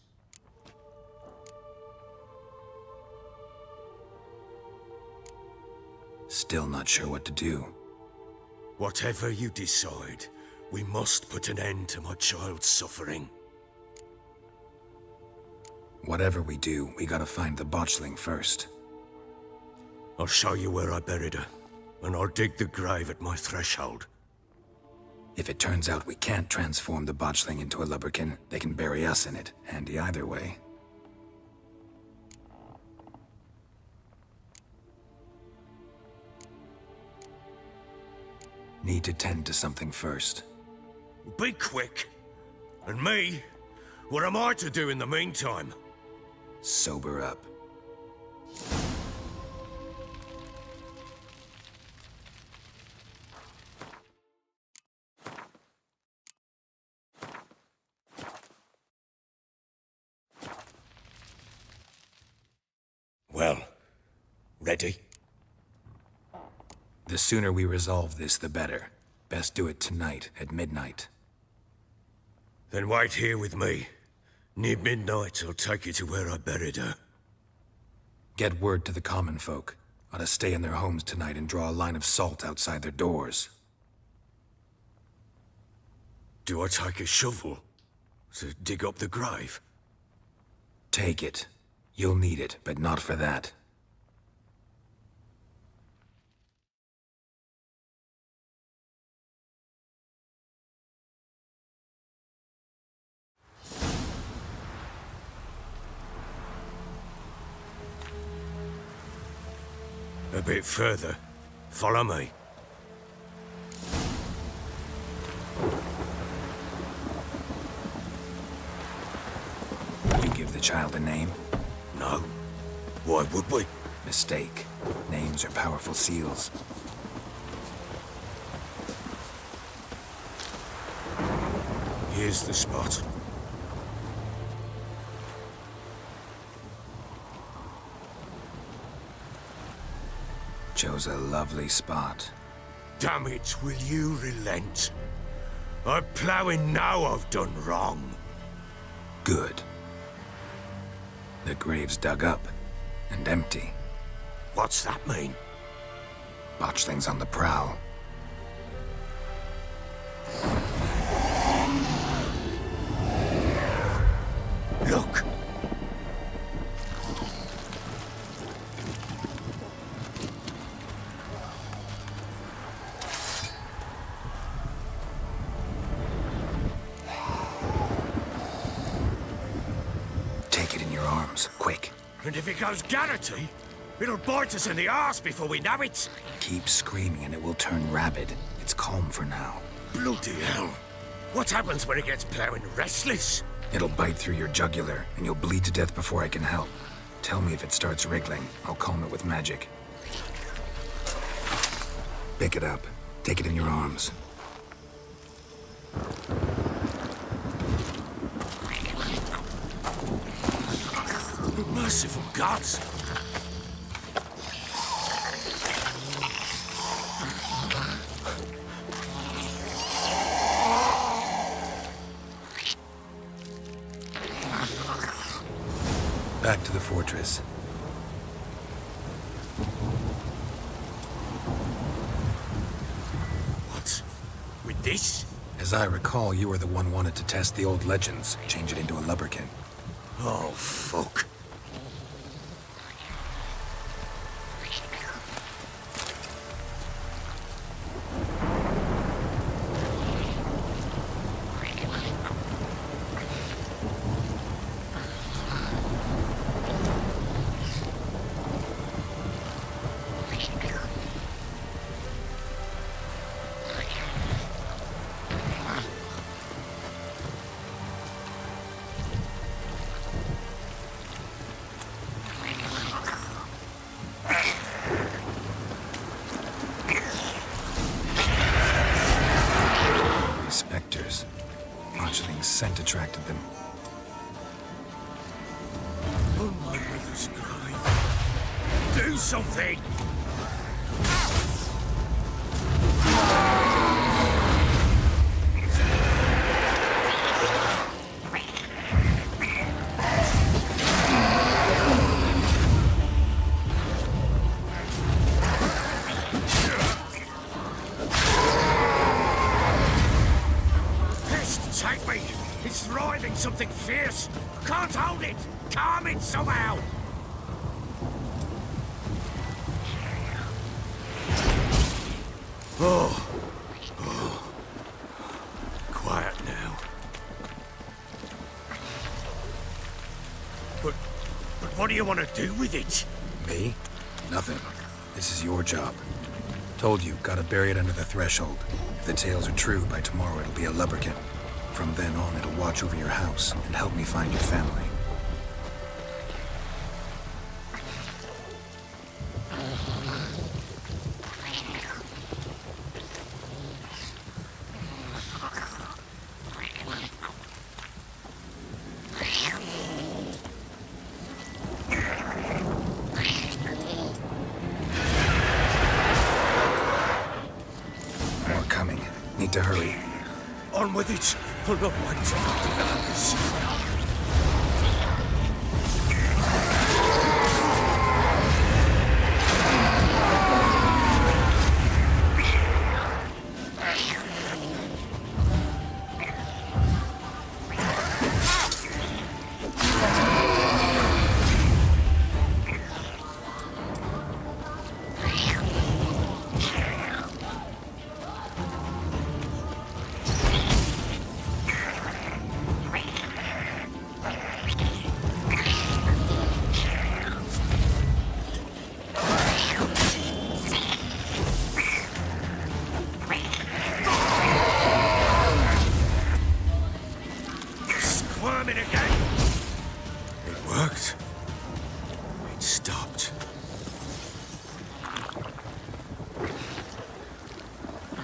Still not sure what to do. Whatever you decide, we must put an end to my child's suffering. Whatever we do, we gotta find the botchling first. I'll show you where I buried her, and I'll dig the grave at my threshold. If it turns out we can't transform the botchling into a lubberkin, they can bury us in it. Handy either way. Need to tend to something first. Be quick. And me? What am I to do in the meantime? Sober up. Well, ready? The sooner we resolve this, the better. Best do it tonight, at midnight. Then wait here with me. Near midnight, I'll take you to where I buried her. Get word to the common folk. Ought to stay in their homes tonight and draw a line of salt outside their doors. Do I take a shovel to dig up the grave? Take it. You'll need it, but not for that. A bit further. Follow me. You give the child a name? No. Why would we? Mistake. Names are powerful seals. Here's the spot. Chose a lovely spot. Damn it, will you relent? I'm ploughing now I've done wrong. Good. The grave's dug up and empty. What's that mean? Botchling's on the prowl. Look! Take it in your arms, quick. And if it goes Garrity, it'll bite us in the arse before we know it. Keep screaming and it will turn rabid. It's calm for now. Bloody hell. What happens when it gets ploughing restless? It'll bite through your jugular, and you'll bleed to death before I can help. Tell me if it starts wriggling. I'll calm it with magic. Pick it up. Take it in your arms. Merciful gods! Back to the fortress. What? With this? As I recall, you were the one wanted to test the old legends, change it into a lubberkin. Oh, fuck. Spectres. Fledgling's scent attracted them. Oh my mother's grave. Do something! Take me! It's writhing something fierce! I can't hold it! Calm it somehow! Oh. Quiet now. But what do you want to do with it? Me? Nothing. This is your job. Told you, gotta bury it under the threshold. If the tales are true, by tomorrow it'll be a lubberkin. From then on, it'll watch over your house and help me find your family. More coming. Need to hurry. On with it! We'll not wait till it develops. Squirming again! It worked. It stopped.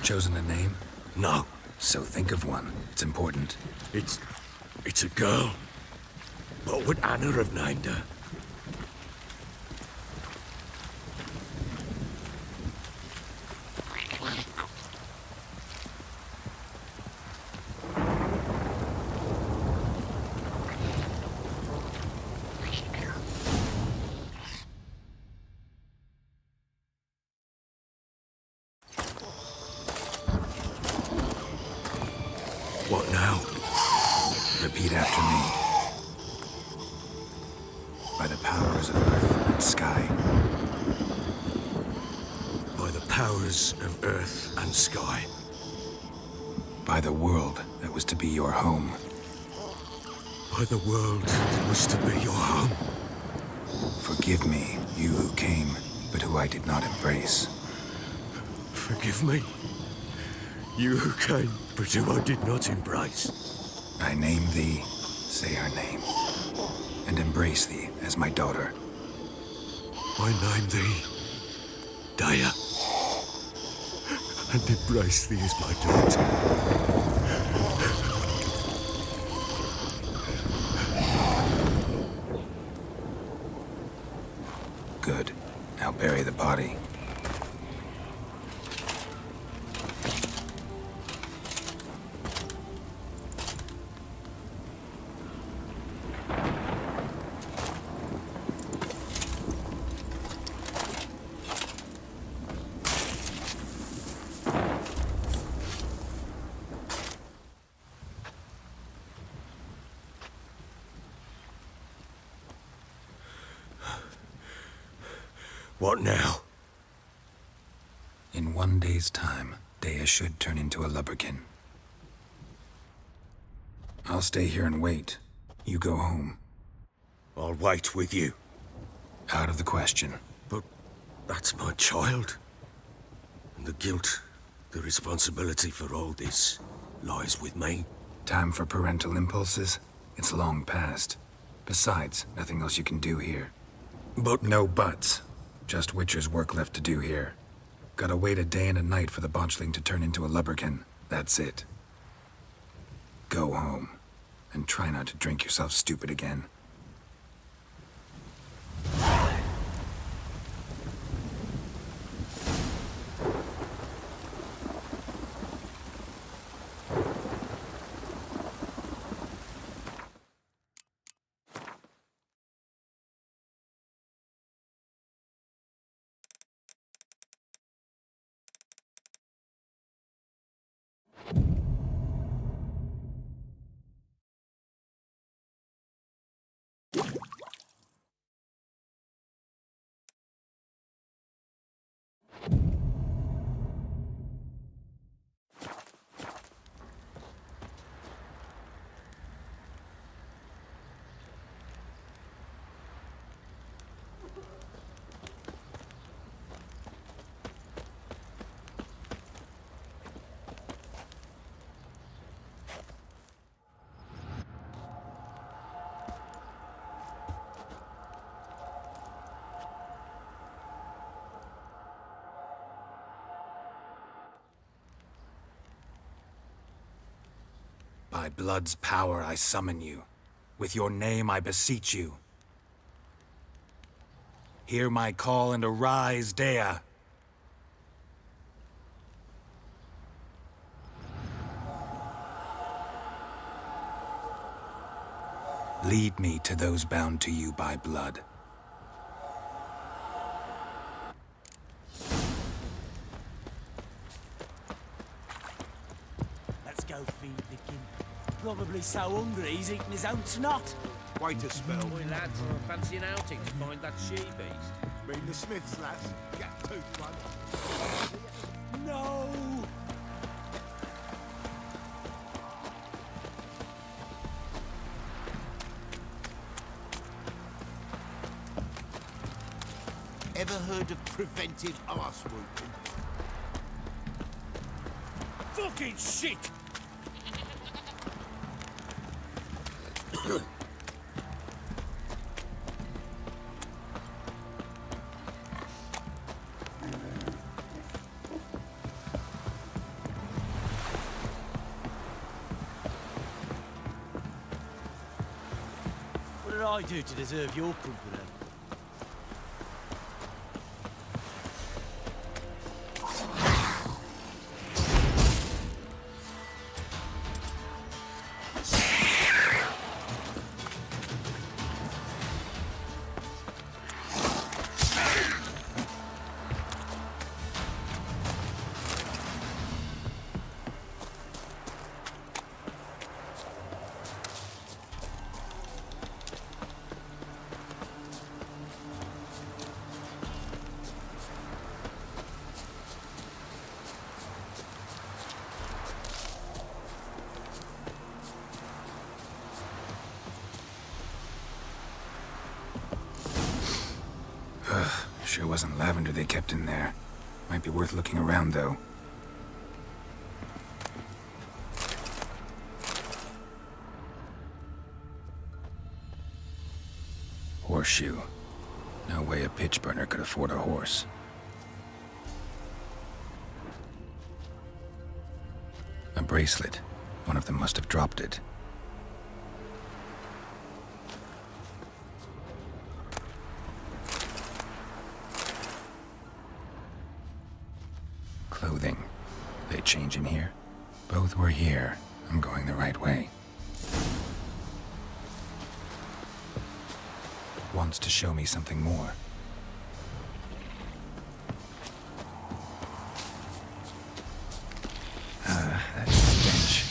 Chosen a name? No. So think of one. It's important. It's a girl. What would Anna have named her? What now? Repeat after me. By the powers of earth and sky. By the powers of earth and sky. By the world that was to be your home. By the world that was to be your home. Forgive me, you who came, but who I did not embrace. Forgive me. You who came, but who I did not embrace. I name thee, say her name, and embrace thee as my daughter. I name thee, Daya, and embrace thee as my daughter. Good. Now bury the body. What now? In 1 day's time, Dea should turn into a lubberkin. I'll stay here and wait. You go home. I'll wait with you. Out of the question. But that's my child. And the guilt, the responsibility for all this lies with me. Time for parental impulses? It's long past. Besides, nothing else you can do here. But... No buts. Just Witcher's work left to do here. Gotta wait a day and a night for the botchling to turn into a lubberkin. That's it. Go home. And try not to drink yourself stupid again. By blood's power I summon you. With your name I beseech you. Hear my call and arise, Dea. Lead me to those bound to you by blood. Let's go feed the king. Probably so hungry he's eating his own snot. Wait a spell. Boy, lads, fancy an outing to find that she-beast. Mean the Smiths, lads. Get toothed one. No! Ever heard of preventive arse whooping? Fucking shit! What did I do to deserve your company? Sure wasn't lavender they kept in there. Might be worth looking around, though. Horseshoe. No way a pitch burner could afford a horse. A bracelet. One of them must have dropped it. Clothing. They change in here? Both were here. I'm going the right way. Wants to show me something more. That stench.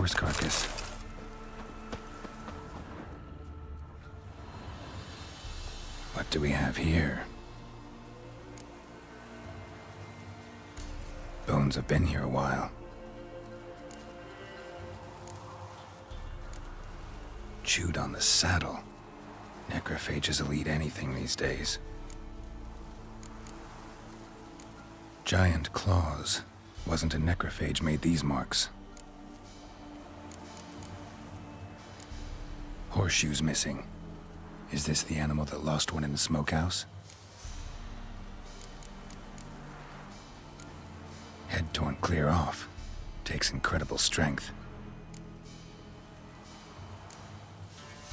horse carcass. What do we have here? Bones have been here a while. Chewed on the saddle. Necrophages will eat anything these days. Giant claws. Wasn't a necrophage made these marks. Horseshoes missing. Is this the animal that lost one in the smokehouse? Head torn clear off. Takes incredible strength.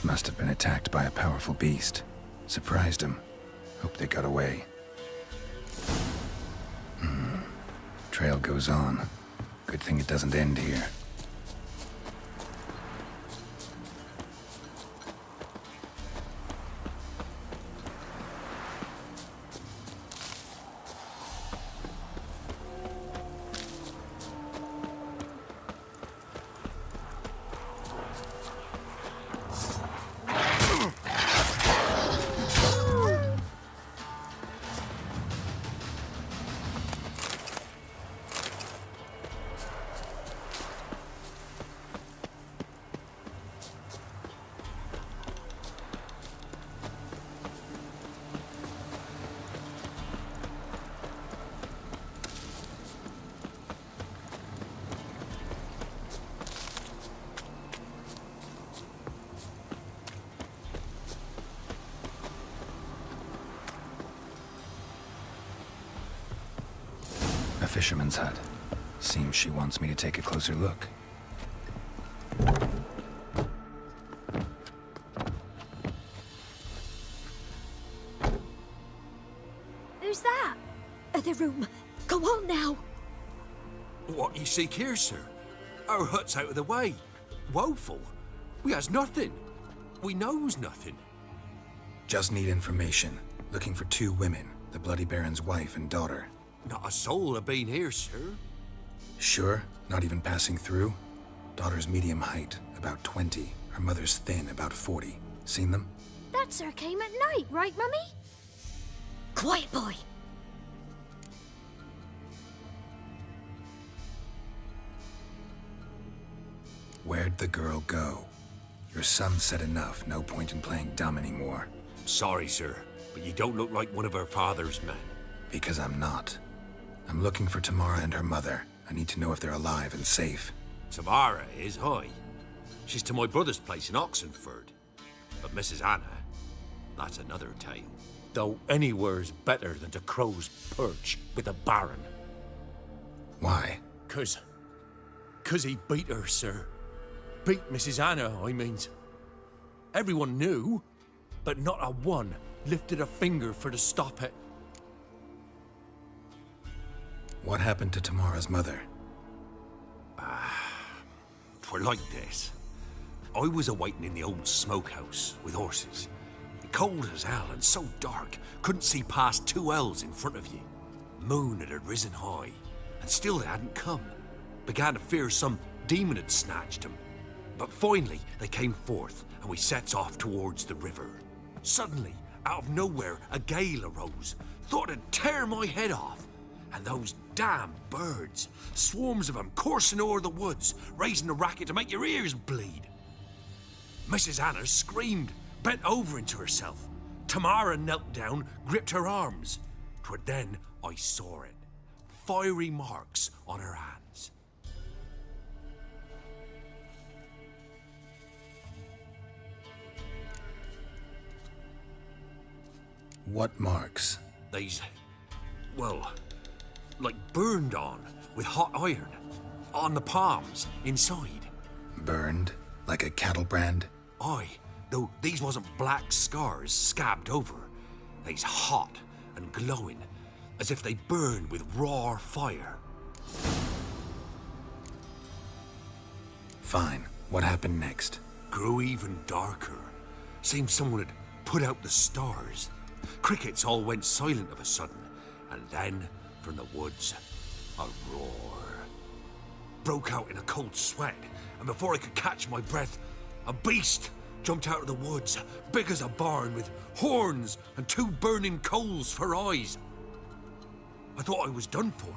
Must have been attacked by a powerful beast. Surprised him. Hope they got away. Trail goes on. Good thing it doesn't end here. A fisherman's hut. Seems she wants me to take a closer look. Who's that? Other room. Go on now. What you seek here, sir? Our hut's out of the way. Woeful. We has nothing. We knows nothing. Just need information. Looking for 2 women. The Bloody Baron's wife and daughter. Not a soul have been here, sir. Sure? Not even passing through? Daughter's medium height, about 20. Her mother's thin, about 40. Seen them? That sir came at night, right, Mummy? Quiet, boy. Where'd the girl go? Your son said enough. No point in playing dumb anymore. Sorry, sir, but you don't look like one of her father's men. Because I'm not. I'm looking for Tamara and her mother. I need to know if they're alive and safe. Tamara is, hi. She's to my brother's place in Oxenford. But Mrs. Anna, that's another tale. Though anywhere's better than to Crow's Perch with a baron. Why? 'Cause he beat her, sir. Beat Mrs. Anna, I means. Everyone knew, but not a one lifted a finger for to stop it. What happened to Tamara's mother? For like this. I was awaiting in the old smokehouse with horses. Cold as hell and so dark, couldn't see past 2 ells in front of you. Moon had risen high, and still they hadn't come. Began to fear some demon had snatched them. But finally, they came forth, and we sets off towards the river. Suddenly, out of nowhere, a gale arose. Thought it'd tear my head off. And those damn birds, swarms of them coursing o'er the woods, raising a racket to make your ears bleed. Mrs. Anna screamed, bent over into herself. Tamara knelt down, gripped her arms. 'Twere then I saw it. Fiery marks on her hands. What marks? These, well, like burned on with hot iron. On the palms, inside. Burned? Like a cattle brand? Aye, though these wasn't black scars scabbed over. They's hot and glowing, as if they burned with raw fire. Fine. What happened next? Grew even darker. Seemed someone had put out the stars. Crickets all went silent of a sudden, and then, from the woods, a roar. Broke out in a cold sweat, and before I could catch my breath, a beast jumped out of the woods, big as a barn, with horns and 2 burning coals for eyes. I thought I was done for.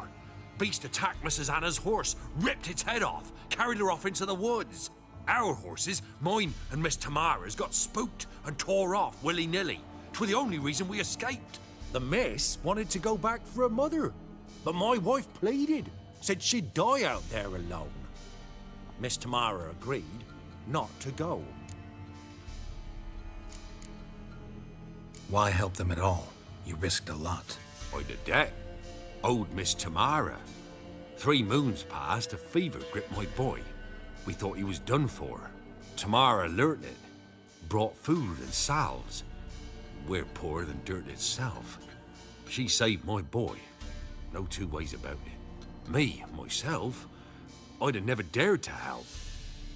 Beast attacked Mrs. Anna's horse, ripped its head off, carried her off into the woods. Our horses, mine and Miss Tamara's, got spooked and tore off willy-nilly. 'Twas the only reason we escaped. The miss wanted to go back for her mother, but my wife pleaded, said she'd die out there alone. Miss Tamara agreed not to go. Why help them at all? You risked a lot. I'd a debt. Owed Miss Tamara. 3 moons passed, a fever gripped my boy. We thought he was done for. Tamara learnt it. Brought food and salves. We're poorer than dirt itself. She saved my boy. No 2 ways about it. Me, myself, I'd have never dared to help.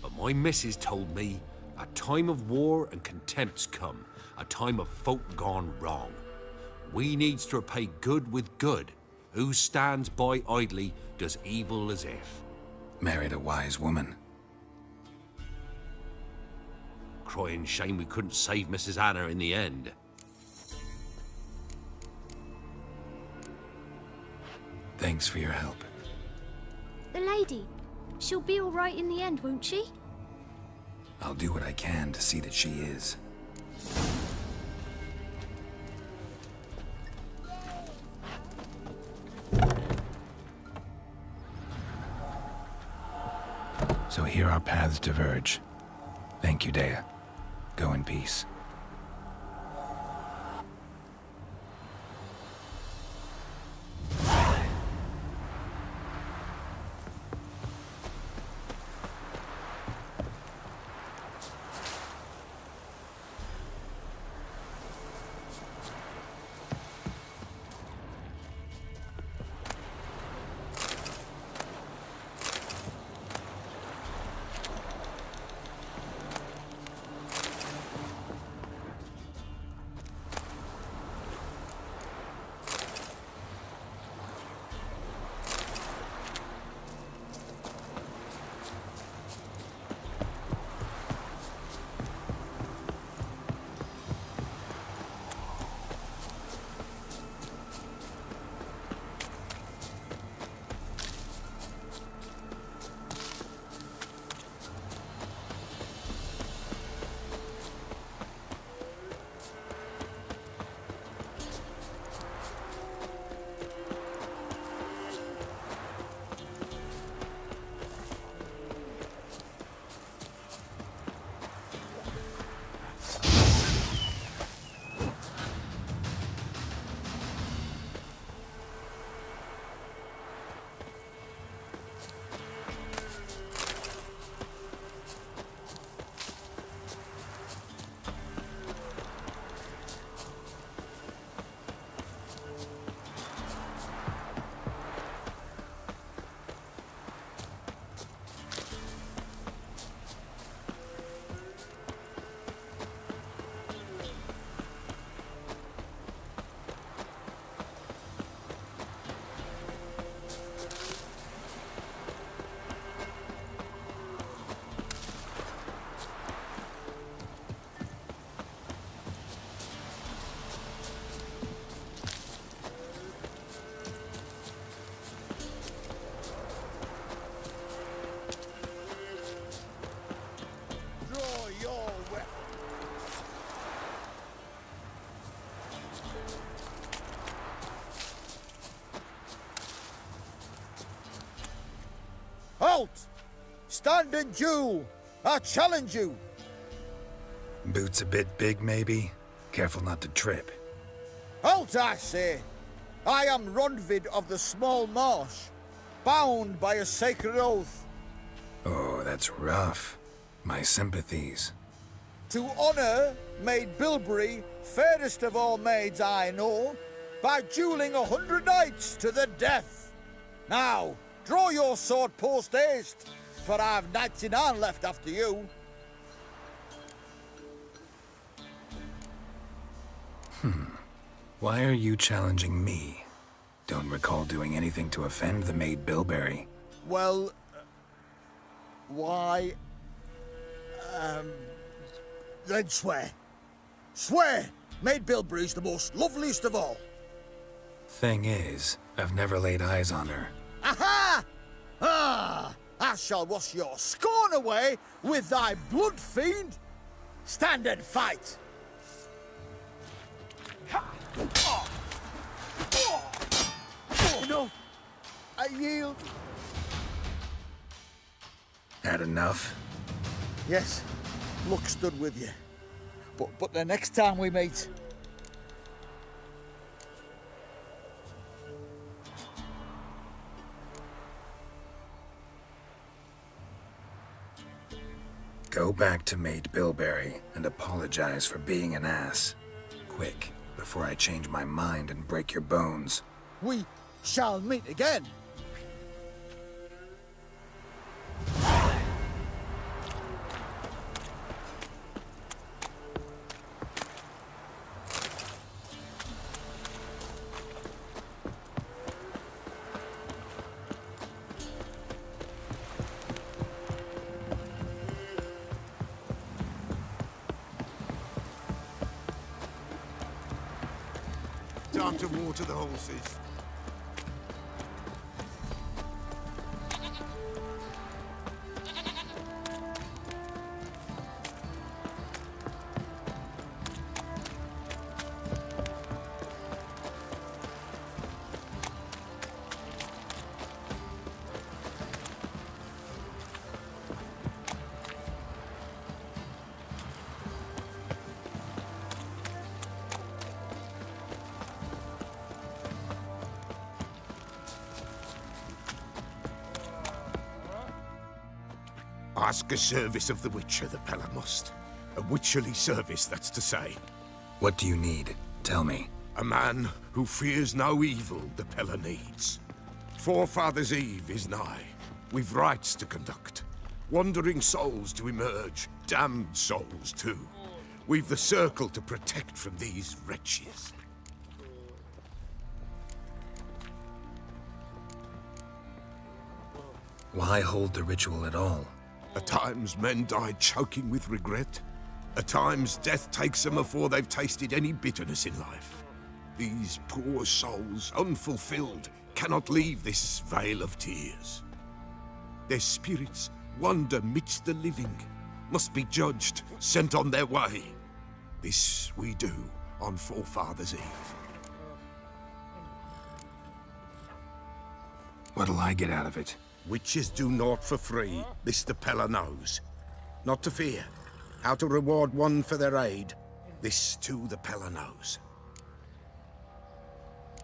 But my missus told me a time of war and contempt's come. A time of folk gone wrong. We needs to repay good with good. Who stands by idly does evil as if. Married a wise woman. Crying shame we couldn't save Mrs. Anna in the end. Thanks for your help. The lady. She'll be all right in the end, won't she? I'll do what I can to see that she is. So here our paths diverge. Thank you, Dea. Go in peace. Halt! Stand and do! I challenge you! Boots a bit big, maybe? Careful not to trip. Halt, I say! I am Ronvid of the Small Marsh, bound by a sacred oath. Oh, that's rough. My sympathies. To honor Maid Bilberry, fairest of all maids I know, by dueling 100 knights to the death. Now, draw your sword post haste, for I've 99 left after you. Why are you challenging me? Don't recall doing anything to offend the Maid Bilberry. Well, Why... then swear. Swear! Maid Bilberry's the most loveliest of all. Thing is, I've never laid eyes on her. Aha! Ah! I shall wash your scorn away with thy blood fiend. Stand and fight. Enough. I yield. Had enough? Yes, luck stood with you. But the next time we meet... Go back to Maid Bilberry and apologize for being an ass. Quick, before I change my mind and break your bones. We shall meet again. Time to water the horses. Ask a service of the Witcher, the Pella must. A witcherly service, that's to say. What do you need? Tell me. A man who fears no evil the Pella needs. Forefathers' Eve is nigh. We've rites to conduct. Wandering souls to emerge. Damned souls, too. We've the circle to protect from these wretches. Why hold the ritual at all? At times, men die choking with regret. At times, death takes them before they've tasted any bitterness in life. These poor souls, unfulfilled, cannot leave this vale of tears. Their spirits wander midst the living, must be judged, sent on their way. This we do on Forefathers' Eve. What'll I get out of it? Witches do naught for free, this the Pella knows. Not to fear. How to reward one for their aid, this too the Pella knows.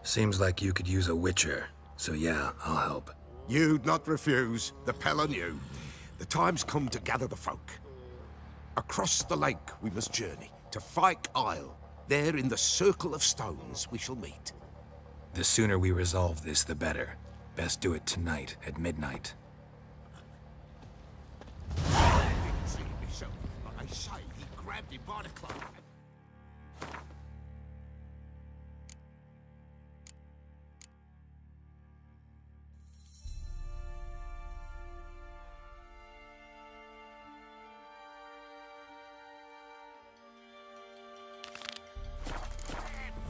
Seems like you could use a witcher, so yeah, I'll help. You'd not refuse, the Pella knew. The time's come to gather the folk. Across the lake we must journey, to Fyke Isle. There in the circle of stones we shall meet. The sooner we resolve this, the better. Best do it tonight, at midnight. I didn't see him myself, but I say he grabbed him by the cloak.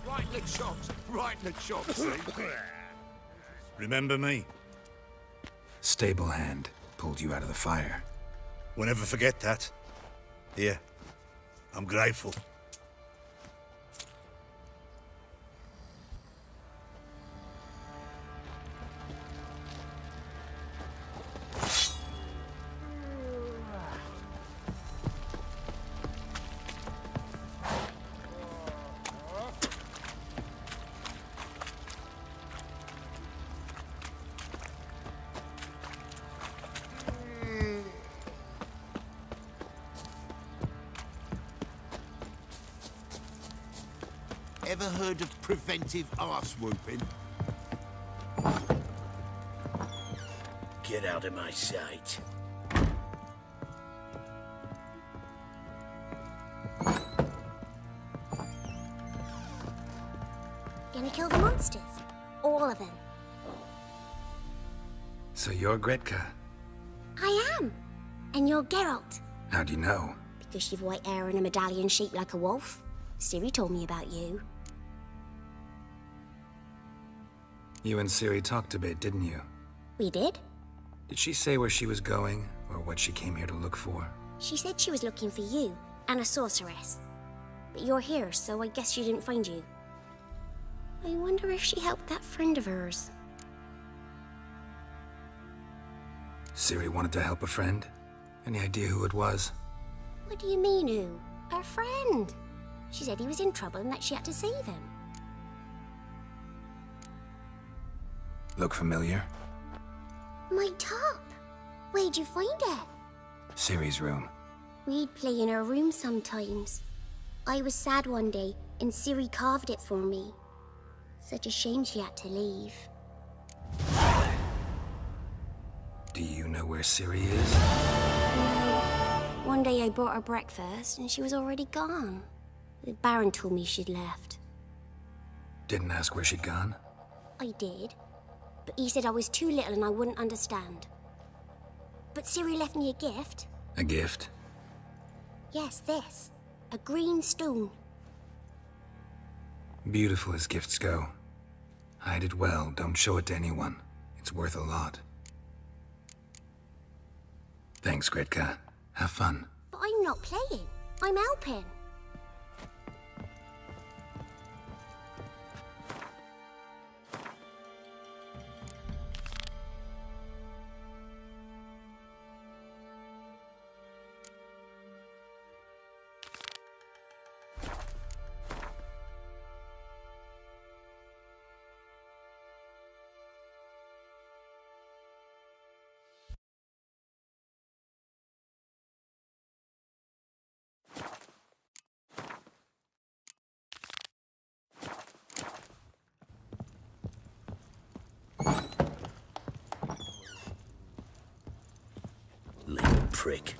Right in the chops, right in the chops, see? Remember me? Stable hand pulled you out of the fire. We'll never forget that. Here, I'm grateful. Ever heard of preventive arse whooping? Get out of my sight. Gonna kill the monsters? All of them. So you're Gretka? I am. And you're Geralt. How do you know? Because you've white hair and a medallion shaped like a wolf. Ciri told me about you. You and Ciri talked a bit, didn't you? We did? Did she say where she was going, or what she came here to look for? She said she was looking for you, and a sorceress. But you're here, so I guess she didn't find you. I wonder if she helped that friend of hers. Ciri wanted to help a friend? Any idea who it was? What do you mean, who? Her friend. She said he was in trouble and that she had to save him. Look familiar? My top. Where'd you find it? Ciri's room. We'd play in her room sometimes. I was sad one day, and Ciri carved it for me. Such a shame she had to leave. Do you know where Ciri is? No. One day I brought her breakfast, and she was already gone. The Baron told me she'd left. Didn't ask where she'd gone? I did, but he said I was too little and I wouldn't understand. But Ciri left me a gift. A gift? Yes, this. A green stone. Beautiful as gifts go. Hide it well, don't show it to anyone. It's worth a lot. Thanks, Gretka. Have fun. But I'm not playing. I'm helping. Little prick.